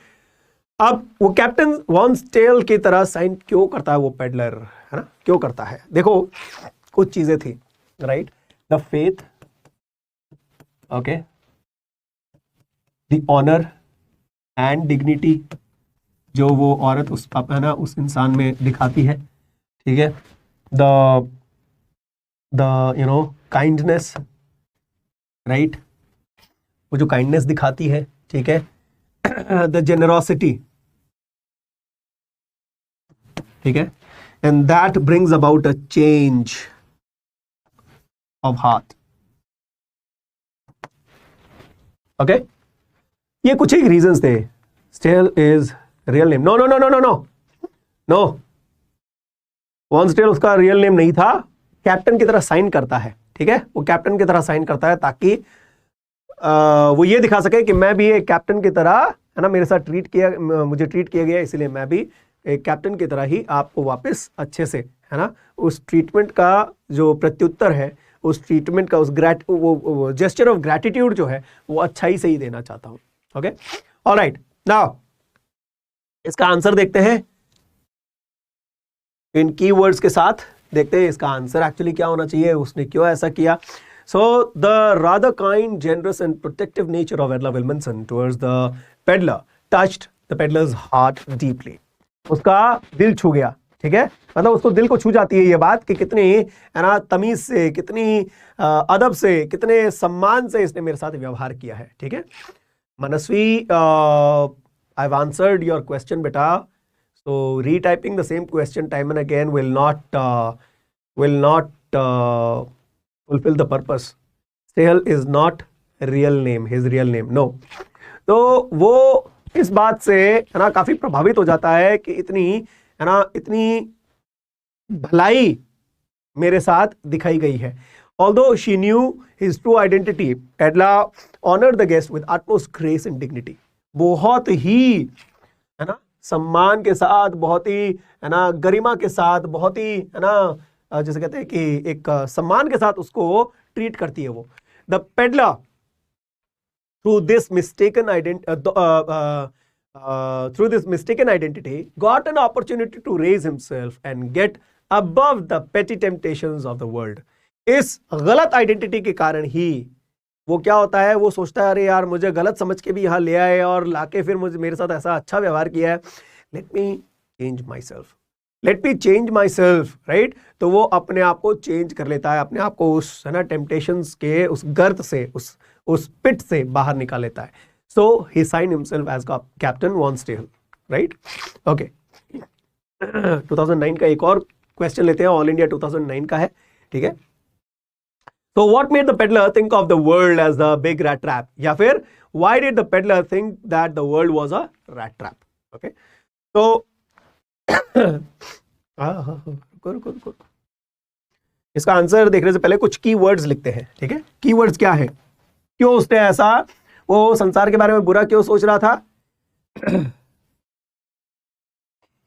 अब वो कैप्टन वॉन स्टेल की तरह साइन क्यों करता है वो पेडलर, है ना, क्यों करता है? देखो कुछ चीजें थी, right. The faith, okay, the honour and dignity जो वो औरत उस, है ना, उस इंसान में दिखाती है, ठीक है। The you know kindness, right, वो जो काइंडनेस दिखाती है, ठीक है। द जेनरोसिटी, ठीक है, and that brings about a change of heart, okay. ये कुछ एक रीजंस थे। Stahle is real name, no no no no no no no, von Stahle उसका रियल नेम नहीं था। कैप्टन की तरह साइन करता है, ठीक है, वो कैप्टन की तरह साइन करता है ताकि वो ये दिखा सके कि मैं भी एक कैप्टन की तरह, है ना, मेरे साथ मुझे ट्रीट किया गया, इसलिए मैं भी एक कैप्टन की तरह ही आपको वापस अच्छे से, है ना, उस ट्रीटमेंट का जो प्रत्युत्तर है, उस ट्रीटमेंट का, उस वो जेस्चर ऑफ ग्रैटिट्यूड जो है वो अच्छाई से ही देना चाहता हूं। ओके, ऑलराइट, नाउ इसका आंसर देखते हैं इन कीवर्ड्स के साथ। देखते हैं इसका आंसर एक्चुअली क्या होना चाहिए, उसने क्यों ऐसा किया। So the rather kind, generous and protective nature of Edla Wilmanson towards the peddler touched the peddler's heart deeply. उसका दिल छू गया, ठीक है, मतलब उसको दिल को छू जाती है ये बात कि कितनी, है ना, तमीज से, कितनी अदब से, कितने सम्मान से इसने मेरे साथ व्यवहार किया है, ठीक है। मनस्वी, I've answered your question, beta. So retyping the same question time and again will not fulfill the purpose. Stale is not real name, his real name, no. तो वो इस बात से, है ना, काफी प्रभावित हो जाता है कि इतनी, है ना, इतनी भलाई मेरे साथ दिखाई गई है। Although she knew his true identity, Edla honored the guest with utmost grace and dignity. बहुत ही, है ना, सम्मान के साथ, बहुत ही, है ना, गरिमा के साथ, बहुत ही, है ना, जैसे कहते हैं कि एक सम्मान के साथ उसको ट्रीट करती है वो। The peddler through this mistaken identity got an opportunity to raise himself and get above the petty temptations of the world. इस गलत आइडेंटिटी के कारण ही वो क्या होता है, वो सोचता है अरे यार मुझे गलत समझ के भी यहाँ ले आए और लाके फिर मुझे मेरे साथ ऐसा अच्छा व्यवहार किया है, let me change my self, right. तो वो अपने आप को चेंज कर लेता है, अपने आप को उस, है ना, टेम्पटेशंस के उस गर्त से, उस पिट से बाहर निकाल लेता है। So he sign himself as Captain von Stahl, right. Okay, 2009 का एक और क्वेश्चन लेते हैं, ऑल इंडिया 2009 का है, ठीक है। So what made the peddler think of the world as the big rat trap? या फिर why did the peddler think that the world was a rat trap? Okay, so रुको। इसका आंसर देखने से पहले कुछ की वर्ड्स लिखते हैं, ठीक है। की वर्ड्स क्या है, क्यों उसने ऐसा, वो संसार के बारे में बुरा क्यों सोच रहा था?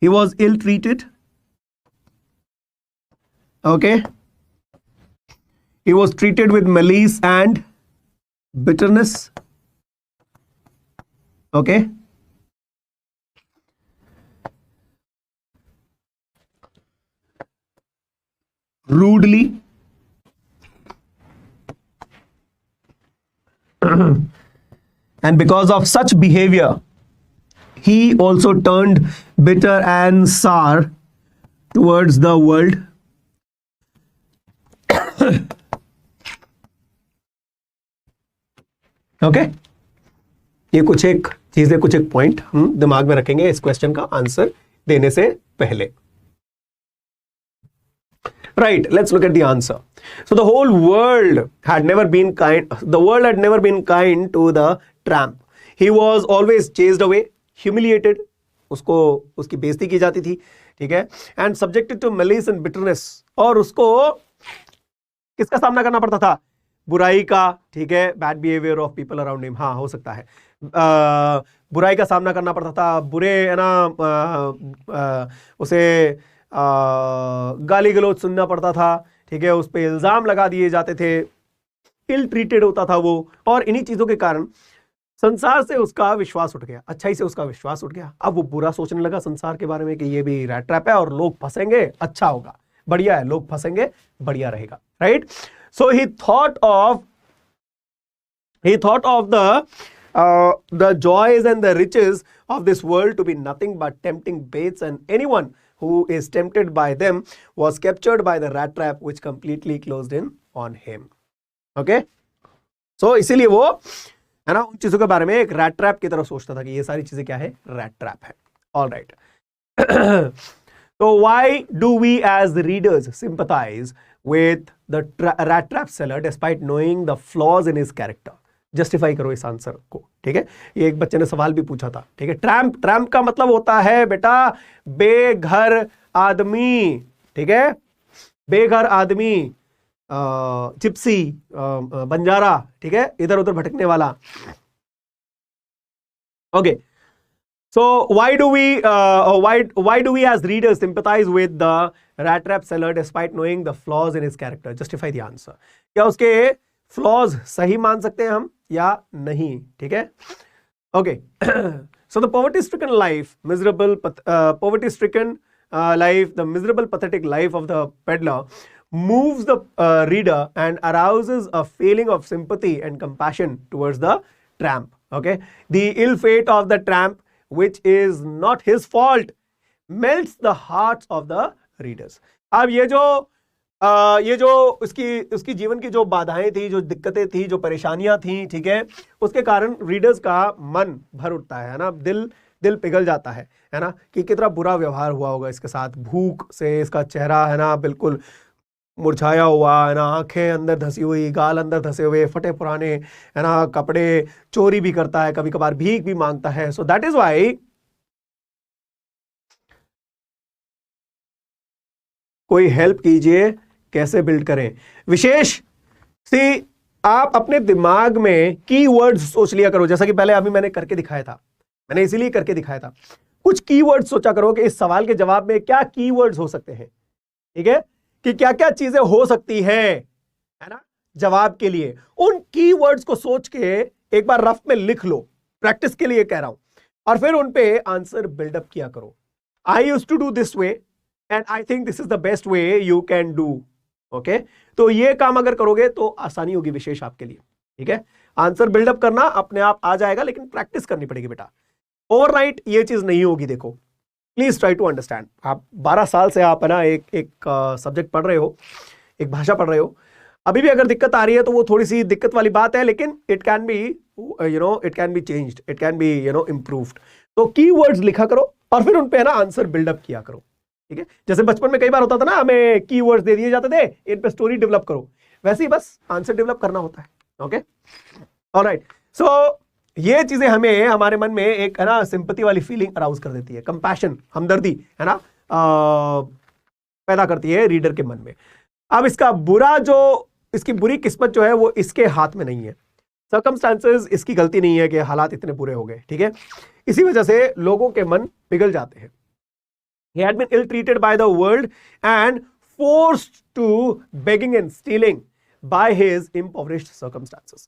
He was ill treated. Okay. He was treated with malice and bitterness. Okay. Rudely. And because of such behavior, he also turned bitter and sour towards the world. Okay, ये कुछ एक चीजें, कुछ एक पॉइंट हम दिमाग में रखेंगे इस क्वेश्चन का आंसर देने से पहले। Right, let's look at the answer. So the whole world had never been kind to the tramp. He was always chased away, humiliated, उसको उसकी बेइज्जती की जाती थी, ठीक है, and subjected to malice and bitterness, और उसको किसका सामना करना पड़ता था? बुराई का, ठीक है, bad behaviour of people around him, हाँ हो सकता है, बुराई का सामना करना पड़ता था, बुरे, है ना, उसे गाली गलौज सुनना पड़ता था, ठीक है, उस पर इल्जाम लगा दिए जाते थे, इल ट्रीटेड होता था वो, और इन्हीं चीजों के कारण संसार से उसका विश्वास उठ गया, अच्छाई से उसका विश्वास उठ गया। अब वो बुरा सोचने लगा संसार के बारे में कि ये भी रैट ट्रैप है और लोग फंसेंगे, अच्छा होगा, बढ़िया है, लोग फंसेंगे, बढ़िया रहेगा, right. So he thought of the joys and the riches of this world to be nothing but tempting baits, and anyone who is tempted by them was captured by the rat trap which completely closed in on him. Okay, so इसीलिए वो, है ना, उन चीजों के बारे में एक रैट ट्रैप की तरह सोचता था कि ये सारी चीजें क्या है, रैट ट्रैप है। All right, so why do we as the readers sympathize with the rat trap seller despite knowing the flaws in his character? Justify करो इस आंसर को, ठीक है। ये एक बच्चे ने सवाल भी पूछा था, ठीक है। ट्रैम्प का मतलब होता है बेटा बेघर आदमी, ठीक है, बेघर आदमी, जिप्सी, बंजारा, ठीक है, इधर उधर भटकने वाला। Okay, so why do we as readers sympathize with the rat trap seller despite knowing the flaws in his character? Justify the answer. क्या उसके flaws सही मान सकते हैं हम या नहीं, ठीक है। Okay, so the poverty-stricken life, the miserable, pathetic life of the peddler moves the reader and arouses a feeling of sympathy and compassion towards the tramp. Okay, the ill fate of the tramp, which is not his fault, melts the hearts of the readers. अब ये जो उसकी जीवन की जो बाधाएं थी, जो दिक्कतें थी, जो परेशानियां थी, ठीक है, उसके कारण रीडर्स का मन भर उठता है ना, दिल पिघल जाता है ना, कि कितना बुरा व्यवहार हुआ होगा इसके साथ, भूख से इसका चेहरा, है ना, बिल्कुल मुरझाया हुआ, है ना, आंखें अंदर धसी हुई, गाल अंदर धसे हुए, फटे पुराने, है ना, कपड़े, चोरी भी करता है, कभी कभार भीख भी मांगता है। सो दैट इज वाई कोई हेल्प कीजिए, कैसे बिल्ड करें। विशेष सी आप अपने दिमाग में कीवर्ड्स सोच लिया करो, जैसा कि पहले अभी मैंने करके दिखाया था, मैंने इसीलिए करके दिखाया था। कुछ कीवर्ड्स सोचा करो कि इस सवाल के जवाब में क्या कीवर्ड्स हो सकते हैं, ठीक है, कि क्या क्या चीजें हो सकती है ना जवाब के लिए। उन कीवर्ड्स को सोच के एक बार रफ में लिख लो, प्रैक्टिस के लिए कह रहा हूं, और फिर उन पे आंसर बिल्डअप किया करो। I used to do this way and I think this is the best way you can do. Okay, तो ये काम अगर करोगे तो आसानी होगी विशेष आपके लिए, ठीक है। आंसर बिल्डअप करना अपने आप आ जाएगा, लेकिन प्रैक्टिस करनी पड़ेगी बेटा, ओवरनाइट ये चीज नहीं होगी। देखो प्लीज ट्राई टू अंडरस्टैंड, आप 12 साल से आप है ना एक सब्जेक्ट पढ़ रहे हो, एक भाषा पढ़ रहे हो, अभी भी अगर दिक्कत आ रही है तो वो थोड़ी सी दिक्कत वाली बात है, लेकिन it can be it can be changed, it can be improved. तो कीवर्ड्स लिखा करो और फिर उन पे है ना आंसर बिल्डअप किया करो, ठीक है। जैसे बचपन में कई बार होता था ना, हमें कीवर्ड्स दे दिए जाते थे, इन पे स्टोरी डेवलप करो, वैसे ही बस आंसर डेवलप करना होता है। Okay, alright. सो ये चीजें हमें हमारे मन में एक है ना सिंपैथी वाली फीलिंग अराउज कर देती है, कंपैशन, हमदर्दी है ना पैदा करती है रीडर के मन में। अब इसका बुरा जो, इसकी बुरी किस्मत जो है वो इसके हाथ में नहीं है, सर्कमस्टांसेस इसकी गलती नहीं है कि हालात इतने बुरे हो गए, ठीक है। इसी वजह से लोगों के मन पिघल जाते हैं। He had been ill-treated by the world and forced to begging and stealing by his impoverished circumstances.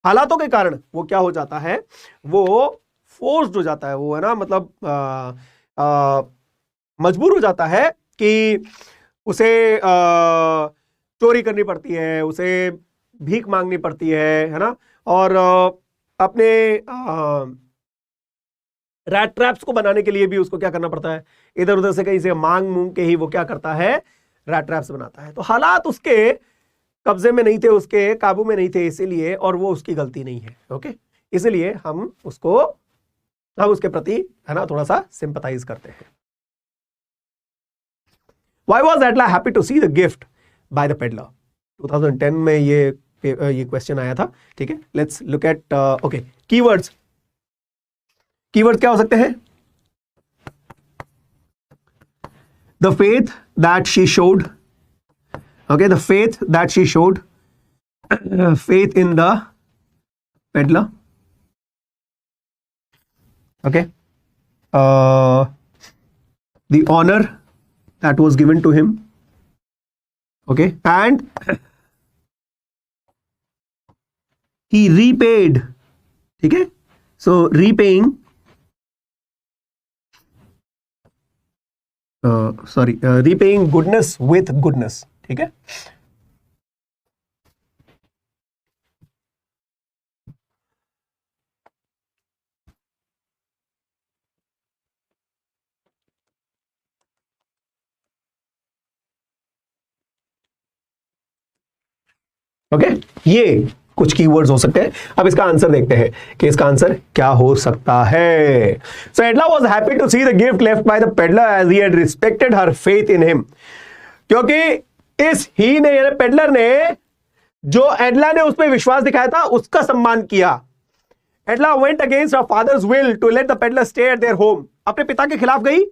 हालातों के कारण वो क्या हो जाता है, वो फोर्स्ड हो जाता है, वो है ना मतलब मजबूर हो जाता है कि उसे चोरी करनी पड़ती है, उसे भीख मांगनी पड़ती है ना, और अपने रैट ट्रैप्स को बनाने के लिए भी उसको क्या करना पड़ता है, इधर उधर से कहीं से मांग मूंग के ही वो क्या करता है, रैट ट्रैप्स बनाता है। तो हालात उसके कब्जे में नहीं थे, उसके काबू में नहीं थे, इसीलिए, और वो उसकी गलती नहीं है। ओके, इसलिए हम उसके प्रति है ना थोड़ा सा सिंपैथाइज करते हैं। Why was Adla happy to see the gift by the peddler? 2010 में ये क्वेश्चन आया था, ठीक है। Let's look eight okay keywords. Keywords क्या हो सकते हैं? The faith that she showed, okay, the faith that she showed, faith in the peddler, okay, the honor that was given to him, okay, and he repaid, ठीक है, so repaying, repaying goodness with goodness, ठीक है। ओके, ये कुछ कीवर्ड्स हो सकते हैं। अब इसका आंसर देखते हैं कि इसका आंसर क्या हो सकता है। So Edla was happy to see the gift left by the peddler as he had respected her faith in him, क्योंकि इस ही ने यानी पेडलर ने जो एडला ने उस पर विश्वास दिखाया था उसका सम्मान किया। Edla went against her father's will to let the peddler stay at their home, अपने पिता के खिलाफ गई,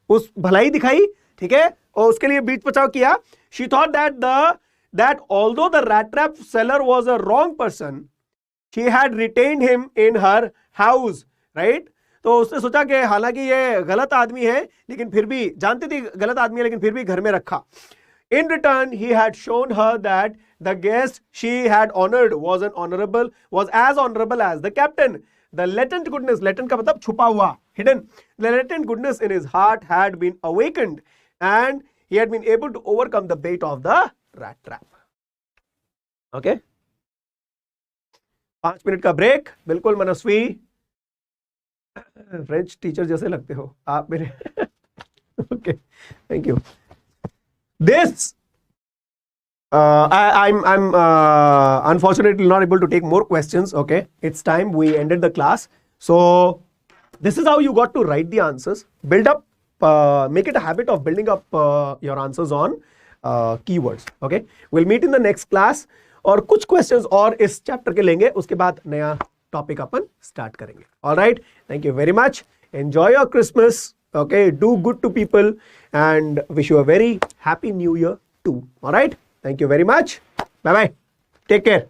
उस भलाई दिखाई, ठीक है, और उसके लिए बीच बचाव किया। She thought that although the rat trap seller was a wrong person, she had retained him in her house, right? तो उसने सोचा कि हालांकि ये गलत आदमी है, लेकिन फिर भी जानती थी गलत आदमी है, लेकिन फिर भी घर में रखा। In return, he had shown her that the guest she had honored was as honorable as the captain. The latent goodness, latent का मतलब छुपा हुआ, hidden. The latent goodness in his heart had been awakened, and he had been able to overcome the bait of the rat trap. Okay, 5 minute का ब्रेक। बिल्कुल मनस्वी, फ्रेंच टीचर जैसे लगते हो आप मेरे। Okay, thank you. This I'm unfortunately not able to take more questions. Okay, it's time we ended the class. So this is how you got to write the answers. Build up, make it a habit of building up your answers on keywords. Okay, we'll meet in the next class. और कुछ क्वेश्चंस और इस चैप्टर के लेंगे, उसके बाद नया टॉपिक अपन स्टार्ट करेंगे। Alright, thank you very much, enjoy your Christmas, okay, do good to people and wish you a very happy new year too. Alright. Thank you very much. Bye bye. Take care.